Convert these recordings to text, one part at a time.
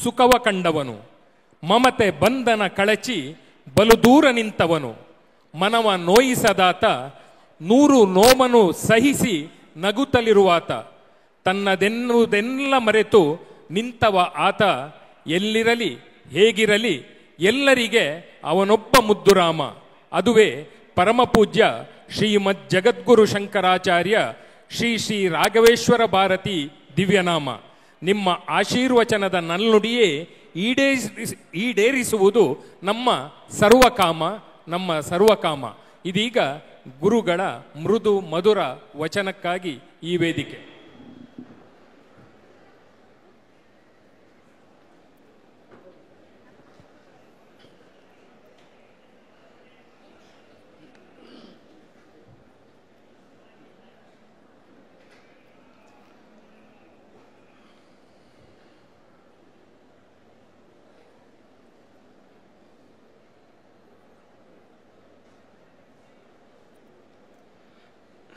ಸುಖವ ಕಂಡವನು, ಮಮತೆ ಬಂಧನ ಕಳಚಿ ಬಲು ದೂರ ನಿಂತವನು, ಮನವ ನೋಯಿಸದಾತ, 100 ನೋಮನು ಸಹಿಸಿ ನಗುತ್ತಲಿರುವಾತ, ತನ್ನದೆನ್ನುವುದೆಲ್ಲ ಮರೆತು ನಿಂತವ ಆತ, ಎಲ್ಲಿರಲಿ ಹೇಗಿರಲಿ ಎಲ್ಲರಿಗೆ ಅವನೊಬ್ಬ ಮುದ್ದುರಾಮ. ಅದುವೇ ಪರಮಪೂಜ್ಯ ಶ್ರೀಮದ್ ಜಗದ್ಗುರು ಶಂಕರಾಚಾರ್ಯ ಶ್ರೀ ಶ್ರೀ ರಾಘವೇಶ್ವರ ಭಾರತಿ ದಿವ್ಯನಾಮ. ನಿಮ್ಮ ಆಶೀರ್ವಚನದ ನಲ್ನುಡಿಯೇ ಈಡೇರಿಸುವುದು ನಮ್ಮ ಸರ್ವಕಾಮ. ಇದೀಗ ಗುರುಗಳ ಮೃದು ಮಧುರ ವಚನಕ್ಕಾಗಿ ಈ ವೇದಿಕೆ.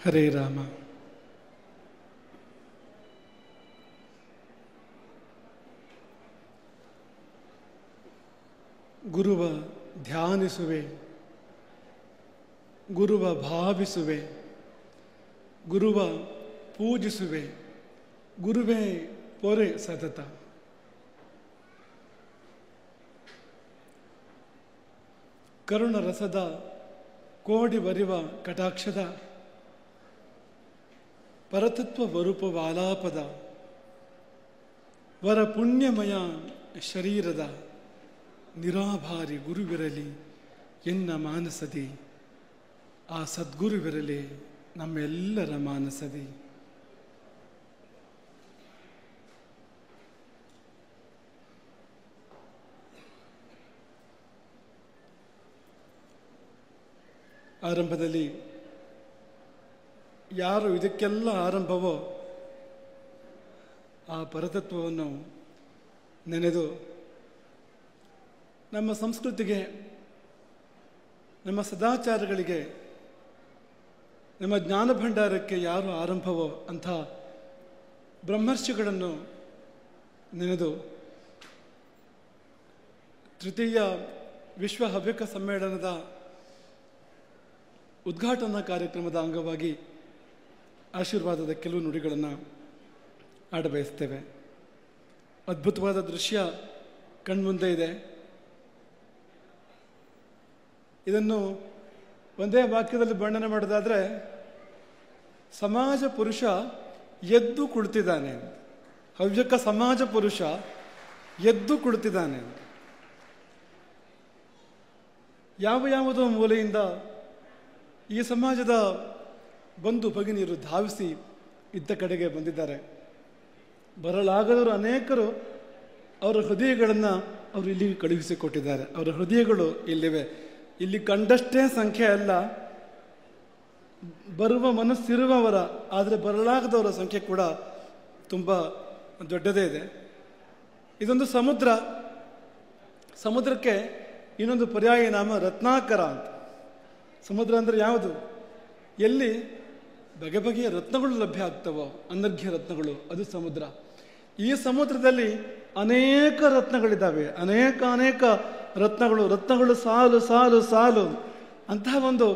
ಹರೇ ರಾಮ. ಗುರುವ ಧ್ಯಾನಿಸುವೆ, ಗುರುವ ಭಾವಿಸುವೆ, ಗುರುವ ಪೂಜಿಸುವೆ, ಗುರುವೇ ಪೊರೆ ಸತತ. ಕರುಣ ರಸದ ಕೋಡಿ ಬರಿವ ಕಟಾಕ್ಷದ ಪರತತ್ವ ವರೂಪವ ಆಲಾಪದ ವರ ಪುಣ್ಯಮಯ ಶರೀರದ ನಿರಾಭಾರಿ ಗುರುವಿರಲಿ ಎನ್ನ ಮಾನಸದಿ, ಆ ಸದ್ಗುರುವಿರಲಿ ನಮ್ಮೆಲ್ಲರ ಮಾನಸದಿ. ಆರಂಭದಲ್ಲಿ ಯಾರು ಇದಕ್ಕೆಲ್ಲ ಆರಂಭವೋ ಆ ಪರತತ್ವವನ್ನು ನೆನೆದು ನಮ್ಮ ಸಂಸ್ಕೃತಿಗೆ, ನಮ್ಮ ಸದಾಚಾರಗಳಿಗೆ, ನಮ್ಮ ಜ್ಞಾನ ಭಂಡಾರಕ್ಕೆ ಯಾರು ಆರಂಭವೋ ಅಂಥ ಬ್ರಹ್ಮರ್ಷಿಗಳನ್ನು ನೆನೆದು ತೃತೀಯ ವಿಶ್ವ ಹವ್ಯಕ ಸಮ್ಮೇಳನದ ಉದ್ಘಾಟನಾ ಕಾರ್ಯಕ್ರಮದ ಅಂಗವಾಗಿ ಆಶೀರ್ವಾದದ ಕೆಲವು ನುಡಿಗಳನ್ನು ಆಡಬಯಸ್ತೇವೆ. ಅದ್ಭುತವಾದ ದೃಶ್ಯ ಕಣ್ಮುಂದೆ ಇದೆ. ಇದನ್ನು ಒಂದೇ ವಾಕ್ಯದಲ್ಲಿ ವರ್ಣನೆ ಮಾಡೋದಾದರೆ, ಸಮಾಜ ಪುರುಷ ಎದ್ದು ಕುಳಿತಿದ್ದಾನೆ. ಹವ್ಯಕ ಸಮಾಜ ಪುರುಷ ಎದ್ದು ಕುಳಿತಿದ್ದಾನೆ. ಯಾವುದೋ ಮೂಲೆಯಿಂದ ಈ ಸಮಾಜದ ಬಂಧು ಭಗಿನಿಯರು ಧಾವಿಸಿ ಇದ್ದ ಕಡೆಗೆ ಬಂದಿದ್ದಾರೆ. ಬರಲಾಗದವರು ಅನೇಕರು ಅವರ ಹೃದಯಗಳನ್ನು ಅವರು ಇಲ್ಲಿಗೆ ಕಳುಹಿಸಿಕೊಟ್ಟಿದ್ದಾರೆ. ಅವರ ಹೃದಯಗಳು ಇಲ್ಲಿವೆ. ಇಲ್ಲಿ ಕಂಡಷ್ಟೇ ಸಂಖ್ಯೆ ಅಲ್ಲ, ಬರುವ ಮನಸ್ಸಿರುವವರ, ಆದರೆ ಬರಲಾಗದವರ ಸಂಖ್ಯೆ ಕೂಡ ತುಂಬ ದೊಡ್ಡದೇ ಇದೆ. ಇದೊಂದು ಸಮುದ್ರ. ಸಮುದ್ರಕ್ಕೆ ಇನ್ನೊಂದು ಪರ್ಯಾಯ ನಾಮ ರತ್ನಾಕರ ಅಂತ. ಸಮುದ್ರ ಅಂದರೆ ಯಾವುದು? ಎಲ್ಲಿ ಬಗೆ ಬಗೆಯ ರತ್ನಗಳು ಲಭ್ಯ ಆಗ್ತವೋ, ಅನರ್ಘ್ಯ ರತ್ನಗಳು, ಅದು ಸಮುದ್ರ. ಈ ಸಮುದ್ರದಲ್ಲಿ ಅನೇಕ ರತ್ನಗಳಿದ್ದಾವೆ. ಅನೇಕ ರತ್ನಗಳು ಸಾಲು ಅಂತಹ ಒಂದು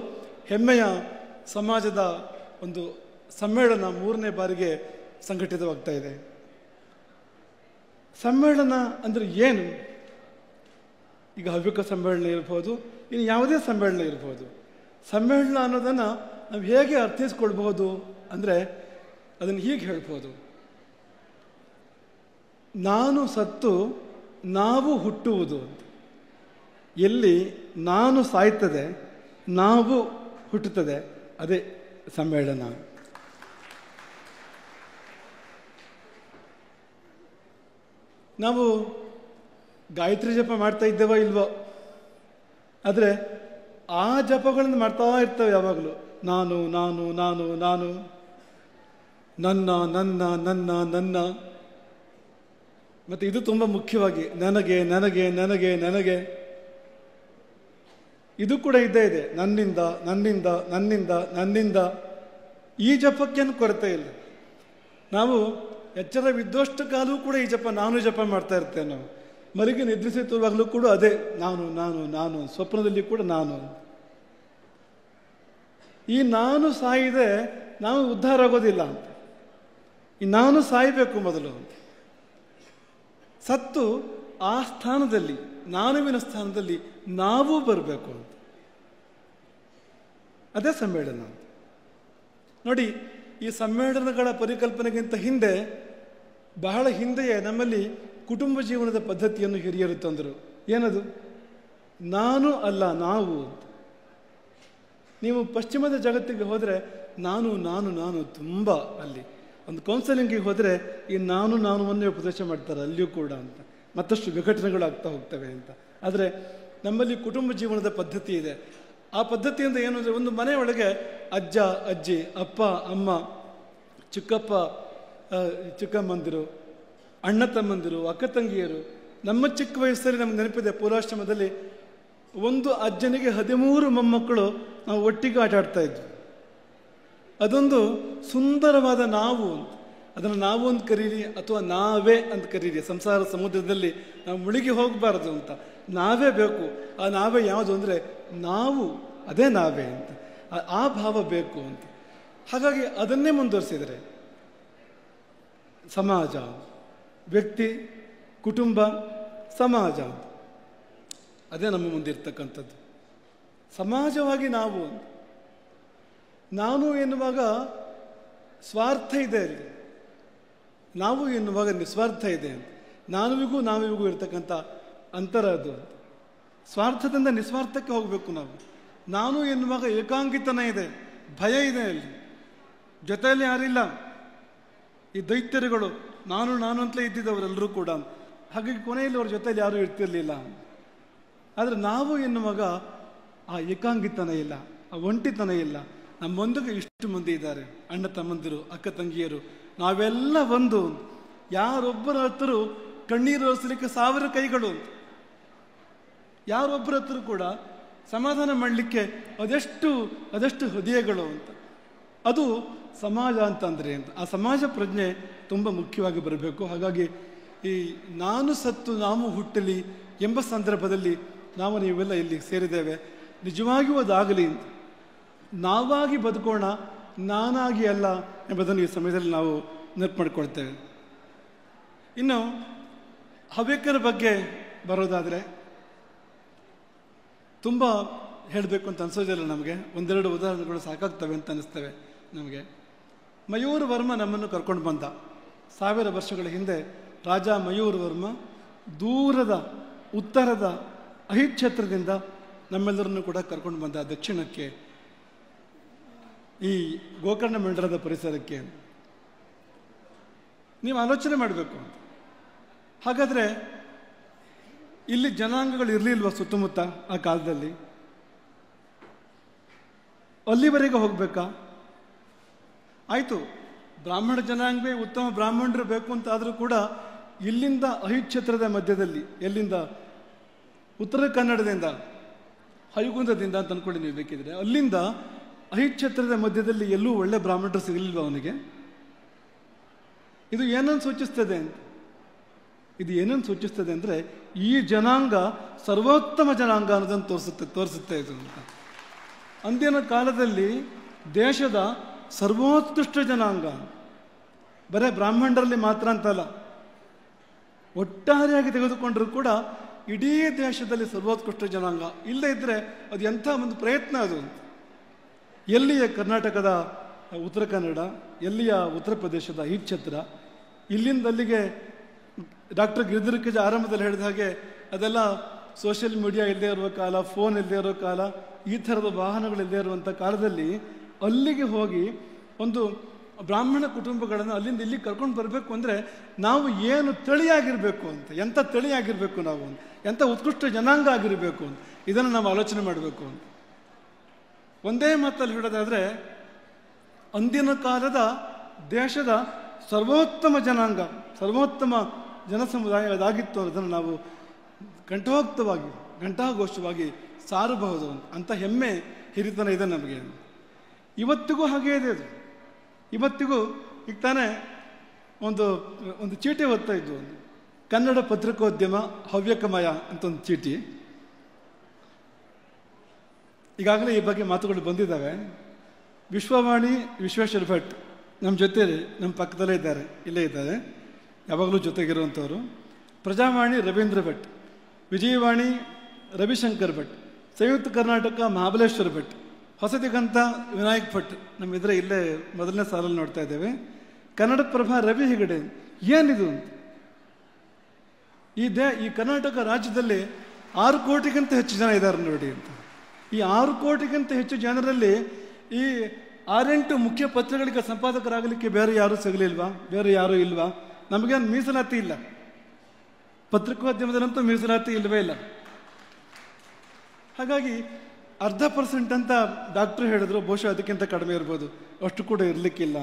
ಹೆಮ್ಮೆಯ ಸಮಾಜದ ಒಂದು ಸಮ್ಮೇಳನ 3ನೇ ಬಾರಿಗೆ ಸಂಘಟಿತವಾಗ್ತಾ ಇದೆ. ಸಮ್ಮೇಳನ ಅಂದರೆ ಏನು? ಈಗ ಹವ್ಯಕ ಸಮ್ಮೇಳನ ಇರ್ಬೋದು, ಇನ್ನು ಯಾವುದೇ ಸಮ್ಮೇಳನ ಇರ್ಬೋದು. ಸಮ್ಮೇಳನ ಅನ್ನೋದನ್ನು ನಾವು ಹೇಗೆ ಅರ್ಥೈಸ್ಕೊಳ್ಬಹುದು ಅಂದರೆ, ಅದನ್ನು ಹೀಗೆ ಹೇಳ್ಬೋದು: ನಾನು ಸತ್ತು ನಾವು ಹುಟ್ಟುವುದು. ಎಲ್ಲಿ ನಾನು ಸಾಯ್ತದೆ, ನಾವು ಹುಟ್ಟುತ್ತದೆ, ಅದೇ ಸಮ್ಮೇಳನ. ನಾವು ಗಾಯತ್ರಿ ಜಪ ಮಾಡ್ತಾ ಇದ್ದೇವೋ ಇಲ್ವೋ, ಆದರೆ ಆ ಜಪಗಳನ್ನು ಮಾಡ್ತಾ ಇರ್ತೇವೆ ಯಾವಾಗಲೂ. ನಾನು ನಾನು ನಾನು ನಾನು ನನ್ನ ನನ್ನ ನನ್ನ ನನ್ನ ಮತ್ತು ಇದು ತುಂಬ ಮುಖ್ಯವಾಗಿ ನನಗೆ ನನಗೆ ನನಗೆ ನನಗೆ ಇದು ಕೂಡ ಇದ್ದೇ ಇದೆ. ನನ್ನಿಂದ ನನ್ನಿಂದ ನನ್ನಿಂದ ನನ್ನಿಂದ. ಈ ಜಪಕ್ಕೇನು ಕೊರತೆ ಇಲ್ಲ. ನಾವು ಎಚ್ಚರವಿದ್ದಷ್ಟು ಕಾಲವೂ ಕೂಡ ಈ ಜಪ ನಾನು ಜಪ ಮಾಡ್ತಾ ಇರ್ತೇವೆ ನಾವು. ಮಲಗಿ ನಿದ್ರಿಸುತ್ತಿರುವಾಗಲೂ ಕೂಡ ಅದೇ ನಾನು ನಾನು ನಾನು, ಸ್ವಪ್ನದಲ್ಲಿ ಕೂಡ ನಾನು. ಈ ನಾನು ಸಾಯಿದೆ ನಾವು ಉದ್ಧಾರ ಆಗೋದಿಲ್ಲ ಅಂತ. ಈ ನಾನು ಸಾಯಬೇಕು ಮೊದಲು ಅಂತ. ಸತ್ತು ಆ ಸ್ಥಾನದಲ್ಲಿ, ನಾನುವಿನ ಸ್ಥಾನದಲ್ಲಿ ನಾವು ಬರಬೇಕು ಅಂತ. ಅದೇ ಸಮ್ಮೇಳನ ಅಂತ. ನೋಡಿ, ಈ ಸಮ್ಮೇಳನಗಳ ಪರಿಕಲ್ಪನೆಗಿಂತ ಹಿಂದೆ, ಬಹಳ ಹಿಂದೆಯೇ ನಮ್ಮಲ್ಲಿ ಕುಟುಂಬ ಜೀವನದ ಪದ್ಧತಿಯನ್ನು ಹಿರಿಯರು ತಂದರು. ಏನದು? ನಾನು ಅಲ್ಲ ನಾವು ಅಂತ. ನೀವು ಪಶ್ಚಿಮದ ಜಗತ್ತಿಗೆ ಹೋದರೆ ನಾನು ನಾನು ನಾನು ತುಂಬ, ಅಲ್ಲಿ ಒಂದು ಕೌನ್ಸಲಿಂಗಿಗೆ ಹೋದರೆ ಈ ನಾನು ನಾನುವನ್ನೇ ಉಪದೇಶ ಮಾಡ್ತಾರೆ ಅಲ್ಲಿಯೂ ಕೂಡ ಅಂತ. ಮತ್ತಷ್ಟು ವಿಘಟನೆಗಳಾಗ್ತಾ ಹೋಗ್ತವೆ ಅಂತ. ಆದರೆ ನಮ್ಮಲ್ಲಿ ಕುಟುಂಬ ಜೀವನದ ಪದ್ಧತಿ ಇದೆ. ಆ ಪದ್ಧತಿಯಿಂದ ಏನು ಅಂದರೆ, ಒಂದು ಮನೆಯೊಳಗೆ ಅಜ್ಜ ಅಜ್ಜಿ, ಅಪ್ಪ ಅಮ್ಮ, ಚಿಕ್ಕಪ್ಪ ಚಿಕ್ಕಮ್ಮಂದಿರು, ಅಣ್ಣ ತಮ್ಮಂದಿರು, ಅಕ್ಕ ತಂಗಿಯರು. ನಮ್ಮ ಚಿಕ್ಕ ವಯಸ್ಸಲ್ಲಿ ನಮ್ಗೆ ನೆನಪಿದೆ, ಪೂರ್ವಾಶ್ರಮದಲ್ಲಿ ಒಂದು ಅಜ್ಜನಿಗೆ 13 ಮೊಮ್ಮಕ್ಕಳು ನಾವು ಒಟ್ಟಿಗೆ ಆಟ ಆಡ್ತಾ ಇದ್ವಿ. ಅದೊಂದು ಸುಂದರವಾದ ನಾವು ಅಂತ. ಅದನ್ನು ನಾವು ಅಂತ ಕರೀರಿ ಅಥವಾ ನಾವೇ ಅಂತ ಕರೀರಿ. ಸಂಸಾರ ಸಮುದ್ರದಲ್ಲಿ ನಾವು ಮುಳುಗಿ ಹೋಗಬಾರದು ಅಂತ. ನಾವೇ ಬೇಕು. ಆ ನಾವೇ ಯಾವುದು ಅಂದರೆ ನಾವು, ಅದೇ ನಾವೇ ಅಂತ. ಆ ಭಾವ ಬೇಕು ಅಂತ. ಹಾಗಾಗಿ ಅದನ್ನೇ ಮುಂದುವರಿಸಿದರೆ ಸಮಾಜ, ವ್ಯಕ್ತಿ, ಕುಟುಂಬ, ಸಮಾಜ, ಅದೇ ನಮ್ಮ ಮುಂದಿರ್ತಕ್ಕಂಥದ್ದು. ಸಮಾಜವಾಗಿ ನಾವು, ನಾನು ಎನ್ನುವಾಗ ಸ್ವಾರ್ಥ ಇದೆ ಅಲ್ಲಿ, ನಾವು ಎನ್ನುವಾಗ ನಿಸ್ವಾರ್ಥ ಇದೆ ಅಂತ. ನಾನುವಿಗೂ ನಾವಿಗೂ ಇರ್ತಕ್ಕಂಥ ಅಂತರ ಅದು. ಸ್ವಾರ್ಥದಿಂದ ನಿಸ್ವಾರ್ಥಕ್ಕೆ ಹೋಗಬೇಕು ನಾವು. ನಾನು ಎನ್ನುವಾಗ ಏಕಾಂಗಿತನ ಇದೆ, ಭಯ ಇದೆ ಅಲ್ಲಿ, ಜೊತೆಯಲ್ಲಿ ಯಾರಿಲ್ಲ. ಈ ದೈತ್ಯರುಗಳು ನಾನು ನಾನು ಅಂತಲೇ ಇದ್ದಿದ್ದವರೆಲ್ಲರೂ ಕೂಡ. ಹಾಗಾಗಿ ಕೊನೆಯಲ್ಲಿ ಅವ್ರ ಜೊತೆಯಲ್ಲಿ ಯಾರೂ ಇರ್ತಿರ್ಲಿಲ್ಲ. ಆದರೆ ನಾವು ಎನ್ನುವಾಗ ಆ ಏಕಾಂಗಿತನ ಇಲ್ಲ, ಆ ಒಂಟಿತನ ಇಲ್ಲ. ನಮ್ಮೊಂದಿಗೆ ಇಷ್ಟು ಮಂದಿ ಇದ್ದಾರೆ, ಅಣ್ಣ ತಮ್ಮಂದಿರು, ಅಕ್ಕ ತಂಗಿಯರು, ನಾವೆಲ್ಲ ಒಂದು. ಯಾರೊಬ್ಬರ ಹತ್ರ ಕಣ್ಣೀರು ಒರೆಸಲಿಕ್ಕೆ 1000 ಕೈಗಳು ಅಂತ. ಯಾರೊಬ್ಬರ ಹತ್ರ ಕೂಡ ಸಮಾಧಾನ ಮಾಡಲಿಕ್ಕೆ ಅದೆಷ್ಟು ಹೃದಯಗಳು ಅಂತ. ಅದು ಸಮಾಜ ಅಂತಂದರೆ ಅಂತ. ಆ ಸಮಾಜ ಪ್ರಜ್ಞೆ ತುಂಬ ಮುಖ್ಯವಾಗಿ ಬರಬೇಕು. ಹಾಗಾಗಿ ಈ ನಾನು ಸತ್ತು ನಾವು ಹುಟ್ಟಲಿ ಎಂಬ ಸಂದರ್ಭದಲ್ಲಿ ನಾವು ನೀವೆಲ್ಲ ಇಲ್ಲಿ ಸೇರಿದ್ದೇವೆ. ನಿಜವಾಗಿಯೂ ಅದಾಗಲಿ ಅಂತ. ನಾವಾಗಿ ಬದುಕೋಣ, ನಾನಾಗಿ ಅಲ್ಲ ಎಂಬುದನ್ನು ಈ ಸಮಯದಲ್ಲಿ ನಾವು ನೆನಪು ಮಾಡಿಕೊಳ್ತೇವೆ. ಇನ್ನು ಹವ್ಯಕರ ಬಗ್ಗೆ ಬರೋದಾದರೆ ತುಂಬ ಹೇಳಬೇಕು ಅಂತ ಅನಿಸೋದಿಲ್ಲ ನಮಗೆ. ಒಂದೆರಡು ಉದಾಹರಣೆಗಳು ಸಾಕಾಗ್ತವೆ ಅಂತ ಅನ್ನಿಸ್ತವೆ ನಮಗೆ. ಮಯೂರ್ ವರ್ಮ ನಮ್ಮನ್ನು ಕರ್ಕೊಂಡು ಬಂದ 1000 ವರ್ಷಗಳ ಹಿಂದೆ. ರಾಜ ಮಯೂರ್ ವರ್ಮ ದೂರದ ಉತ್ತರದ ಅಹಿಚ್ಛತ್ರದಿಂದ ನಮ್ಮೆಲ್ಲರನ್ನು ಕೂಡ ಕರ್ಕೊಂಡು ಬಂದ ದಕ್ಷಿಣಕ್ಕೆ, ಈ ಗೋಕರ್ಣ ಮಂಡಲದ ಪರಿಸರಕ್ಕೆ. ನೀವು ಆಲೋಚನೆ ಮಾಡಬೇಕು. ಹಾಗಾದರೆ ಇಲ್ಲಿ ಜನಾಂಗಗಳು ಇರಲಿಲ್ವ ಸುತ್ತಮುತ್ತ ಆ ಕಾಲದಲ್ಲಿ? ಅಲ್ಲಿವರೆಗೆ ಹೋಗಬೇಕಾ? ಆಯಿತು, ಬ್ರಾಹ್ಮಣ ಜನಾಂಗವೇ ಉತ್ತಮ ಬ್ರಾಹ್ಮಣರು ಬೇಕು ಅಂತ ಆದರೂ ಕೂಡ ಇಲ್ಲಿಂದ ಅಹಿಚ್ಛತ್ರದ ಮಧ್ಯದಲ್ಲಿ, ಎಲ್ಲಿಂದ? ಉತ್ತರ ಕನ್ನಡದಿಂದ, ಹೈಗುಂದದಿಂದ ಅಂತ ಅಂದ್ಕೊಳ್ಳಿ ನೀವು ಬೇಕಿದ್ರೆ. ಅಲ್ಲಿಂದ ಅಹಿಚ್ಛತ್ರದ ಮಧ್ಯದಲ್ಲಿ ಎಲ್ಲೂ ಒಳ್ಳೆ ಬ್ರಾಹ್ಮಣರು ಸಿಗಲಿಲ್ವ ಅವನಿಗೆ? ಇದು ಏನನ್ನು ಸೂಚಿಸ್ತದೆ ಅಂತ? ಇದು ಏನನ್ನು ಸೂಚಿಸ್ತದೆ ಅಂದರೆ ಈ ಜನಾಂಗ ಸರ್ವೋತ್ತಮ ಜನಾಂಗ ಅನ್ನೋದನ್ನು ತೋರಿಸುತ್ತೆ ಇದು ಅಂತ. ಅಂದಿನ ಕಾಲದಲ್ಲಿ ದೇಶದ ಸರ್ವೋತ್ಕೃಷ್ಟ ಜನಾಂಗ, ಬರೇ ಬ್ರಾಹ್ಮಣರಲ್ಲಿ ಮಾತ್ರ ಅಂತಲ್ಲ, ಒಟ್ಟಾರೆಯಾಗಿ ತೆಗೆದುಕೊಂಡರೂ ಕೂಡ ಇಡೀ ದೇಶದಲ್ಲಿ ಸರ್ವೋತ್ಕೃಷ್ಟ ಜನಾಂಗ. ಇಲ್ಲದೇ ಇದ್ದರೆ ಅದು ಎಂಥ ಒಂದು ಪ್ರಯತ್ನ ಅದು ಅಂತ. ಎಲ್ಲಿಯ ಕರ್ನಾಟಕದ ಉತ್ತರ ಕನ್ನಡ, ಎಲ್ಲಿಯ ಉತ್ತರ ಪ್ರದೇಶದ ಅಹಿಚ್ಛತ್ರ, ಇಲ್ಲಿಂದ ಅಲ್ಲಿಗೆ ಡಾಕ್ಟರ್ ಗಿರಿಧರ ಆರಂಭದಲ್ಲಿ ಹೇಳಿದ ಹಾಗೆ ಅದೆಲ್ಲ ಸೋಷಿಯಲ್ ಮೀಡಿಯಾ ಇಲ್ಲದೆ ಇರುವ ಕಾಲ, ಫೋನ್ ಇಲ್ಲದೆ ಇರೋ ಕಾಲ, ಈ ಥರದ ವಾಹನಗಳಿಲ್ಲದೆ ಇರುವಂಥ ಕಾಲದಲ್ಲಿ ಅಲ್ಲಿಗೆ ಹೋಗಿ ಒಂದು ಬ್ರಾಹ್ಮಣ ಕುಟುಂಬಗಳನ್ನು ಅಲ್ಲಿಂದ ಇಲ್ಲಿ ಕರ್ಕೊಂಡು ಬರಬೇಕು ಅಂದರೆ ನಾವು ಏನು ತಳಿಯಾಗಿರಬೇಕು ಅಂತ, ಎಂಥ ತಳಿಯಾಗಿರಬೇಕು ನಾವು ಅಂತ, ಎಂಥ ಉತ್ಕೃಷ್ಟ ಜನಾಂಗ ಆಗಿರಬೇಕು ಅಂತ, ಇದನ್ನು ನಾವು ಆಲೋಚನೆ ಮಾಡಬೇಕು ಅಂತ. ಒಂದೇ ಮಾತಲ್ಲಿ ಹೇಳೋದಾದರೆ ಅಂದಿನ ಕಾಲದ ದೇಶದ ಸರ್ವೋತ್ತಮ ಜನಾಂಗ, ಸರ್ವೋತ್ತಮ ಜನಸಮುದಾಯ ಅದಾಗಿತ್ತು ಅನ್ನೋದನ್ನು ನಾವು ಕಂಠೋಕ್ತವಾಗಿ, ಘಂಟಾಘೋಷವಾಗಿ ಸಾರಬಹುದು ಅಂತ ಹೆಮ್ಮೆ, ಹಿರಿತನ ಇದೆ ನಮಗೆ. ಇವತ್ತಿಗೂ ಹಾಗೇ ಇದೆ ಅದು. ಇವತ್ತಿಗೂ ಈಗ ತಾನೇ ಒಂದು ಚೀಟಿ ಓದ್ತಾ ಇದ್ವು. ಕನ್ನಡ ಪತ್ರಿಕೋದ್ಯಮ ಹವ್ಯಕಮಯ ಅಂತ ಒಂದು ಚೀಟಿ. ಈಗಾಗಲೇ ಈ ಬಗ್ಗೆ ಮಾತುಗಳು ಬಂದಿದ್ದಾವೆ. ವಿಶ್ವವಾಣಿ ವಿಶ್ವೇಶ್ವರ ಭಟ್ ನಮ್ಮ ಜೊತೆ, ನಮ್ಮ ಪಕ್ಕದಲ್ಲೇ ಇದ್ದಾರೆ, ಇಲ್ಲೇ ಇದ್ದಾರೆ, ಯಾವಾಗಲೂ ಜೊತೆಗಿರುವಂಥವ್ರು. ಪ್ರಜಾವಾಣಿ ರವೀಂದ್ರ ಭಟ್, ವಿಜಯವಾಣಿ ರವಿಶಂಕರ್ ಭಟ್, ಸಂಯುಕ್ತ ಕರ್ನಾಟಕ ಮಹಾಬಲೇಶ್ವರ ಭಟ್, ಹೊಸದಿಗಂತ ವಿನಾಯಕ್ ಭಟ್ ನಮ್ಮಿದ್ರೆ ಇಲ್ಲೇ ಮೊದಲನೇ ಸಾಲಲ್ಲಿ ನೋಡ್ತಾ ಇದ್ದೇವೆ. ಕನ್ನಡಪ್ರಭ ರವಿ ಹೆಗಡೆ. ಏನಿದು ಅಂತ, ಈ ಕರ್ನಾಟಕ ರಾಜ್ಯದಲ್ಲಿ 6 ಕೋಟಿಗಿಂತ ಹೆಚ್ಚು ಜನ ಇದ್ದಾರೆ ನೋಡಿ ಅಂತ. ಈ 6 ಕೋಟಿಗಿಂತ ಹೆಚ್ಚು ಜನರಲ್ಲಿ ಈ 6-8 ಮುಖ್ಯ ಪತ್ರಗಳಿಗೆ ಸಂಪಾದಕರಾಗಲಿಕ್ಕೆ ಬೇರೆ ಯಾರೂ ಸಿಗಲಿಲ್ವಾ? ಬೇರೆ ಯಾರೂ ಇಲ್ವಾ? ನಮಗೇನು ಮೀಸಲಾತಿ ಇಲ್ಲ, ಪತ್ರಿಕೋದ್ಯಮದಲ್ಲಂತೂ ಮೀಸಲಾತಿ ಇಲ್ಲವೇ ಇಲ್ಲ. ಹಾಗಾಗಿ 0.5% ಅಂತ ಡಾಕ್ಟ್ರು ಹೇಳಿದ್ರು, ಬಹುಶಃ ಅದಕ್ಕಿಂತ ಕಡಿಮೆ ಇರ್ಬೋದು, ಅಷ್ಟು ಕೂಡ ಇರಲಿಕ್ಕಿಲ್ಲ.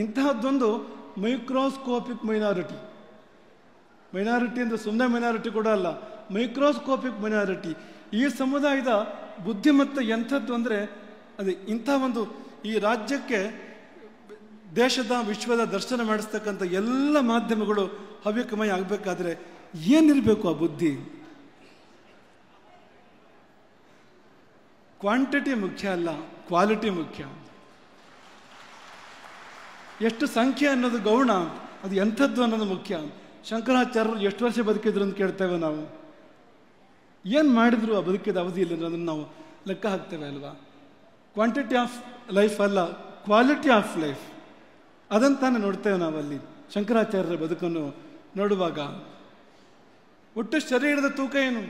ಇಂತಹದ್ದೊಂದು ಮೈಕ್ರೋಸ್ಕೋಪಿಕ್ ಮೈನಾರಿಟಿ ಅಂದರೆ ಸುಮ್ಮನೆ ಮೈನಾರಿಟಿ ಕೂಡ ಅಲ್ಲ, ಮೈಕ್ರೋಸ್ಕೋಪಿಕ್ ಮೈನಾರಿಟಿ. ಈ ಸಮುದಾಯದ ಬುದ್ಧಿಮತ್ತ ಎಂಥದ್ದು ಅಂದರೆ ಅದೇ ಇಂಥ ಒಂದು ಈ ರಾಜ್ಯಕ್ಕೆ ದೇಶದ ವಿಶ್ವದ ದರ್ಶನ ಮಾಡಿಸ್ತಕ್ಕಂಥ ಎಲ್ಲ ಮಾಧ್ಯಮಗಳು ಹವ್ಯಕಮಯ ಆಗಬೇಕಾದ್ರೆ ಏನಿರಬೇಕು ಆ ಬುದ್ಧಿ? ಕ್ವಾಂಟಿಟಿ ಮುಖ್ಯ ಅಲ್ಲ, ಕ್ವಾಲಿಟಿ ಮುಖ್ಯ. ಎಷ್ಟು ಸಂಖ್ಯೆ ಅನ್ನೋದು ಗೌಣ, ಅದು ಎಂಥದ್ದು ಅನ್ನೋದು ಮುಖ್ಯ. ಶಂಕರಾಚಾರ್ಯರು ಎಷ್ಟು ವರ್ಷ ಬದುಕಿದ್ರು ಅಂತ ಕೇಳ್ತೇವೆ ನಾವು. ಏನು ಮಾಡಿದ್ರು ಆ ಬದುಕಿದ ಅವಧಿ ಇಲ್ಲ ಅನ್ನೋದನ್ನು ನಾವು ಲೆಕ್ಕ ಹಾಕ್ತೇವೆ ಅಲ್ವಾ? ಕ್ವಾಂಟಿಟಿ ಆಫ್ ಲೈಫ್ ಅಲ್ಲ, ಕ್ವಾಲಿಟಿ ಆಫ್ ಲೈಫ್, ಅದಂತಾನೆ ನೋಡ್ತೇವೆ ನಾವಲ್ಲಿ ಶಂಕರಾಚಾರ್ಯರ ಬದುಕನ್ನು ನೋಡುವಾಗ. ಒಟ್ಟು ಶರೀರದ ತೂಕ ಏನು,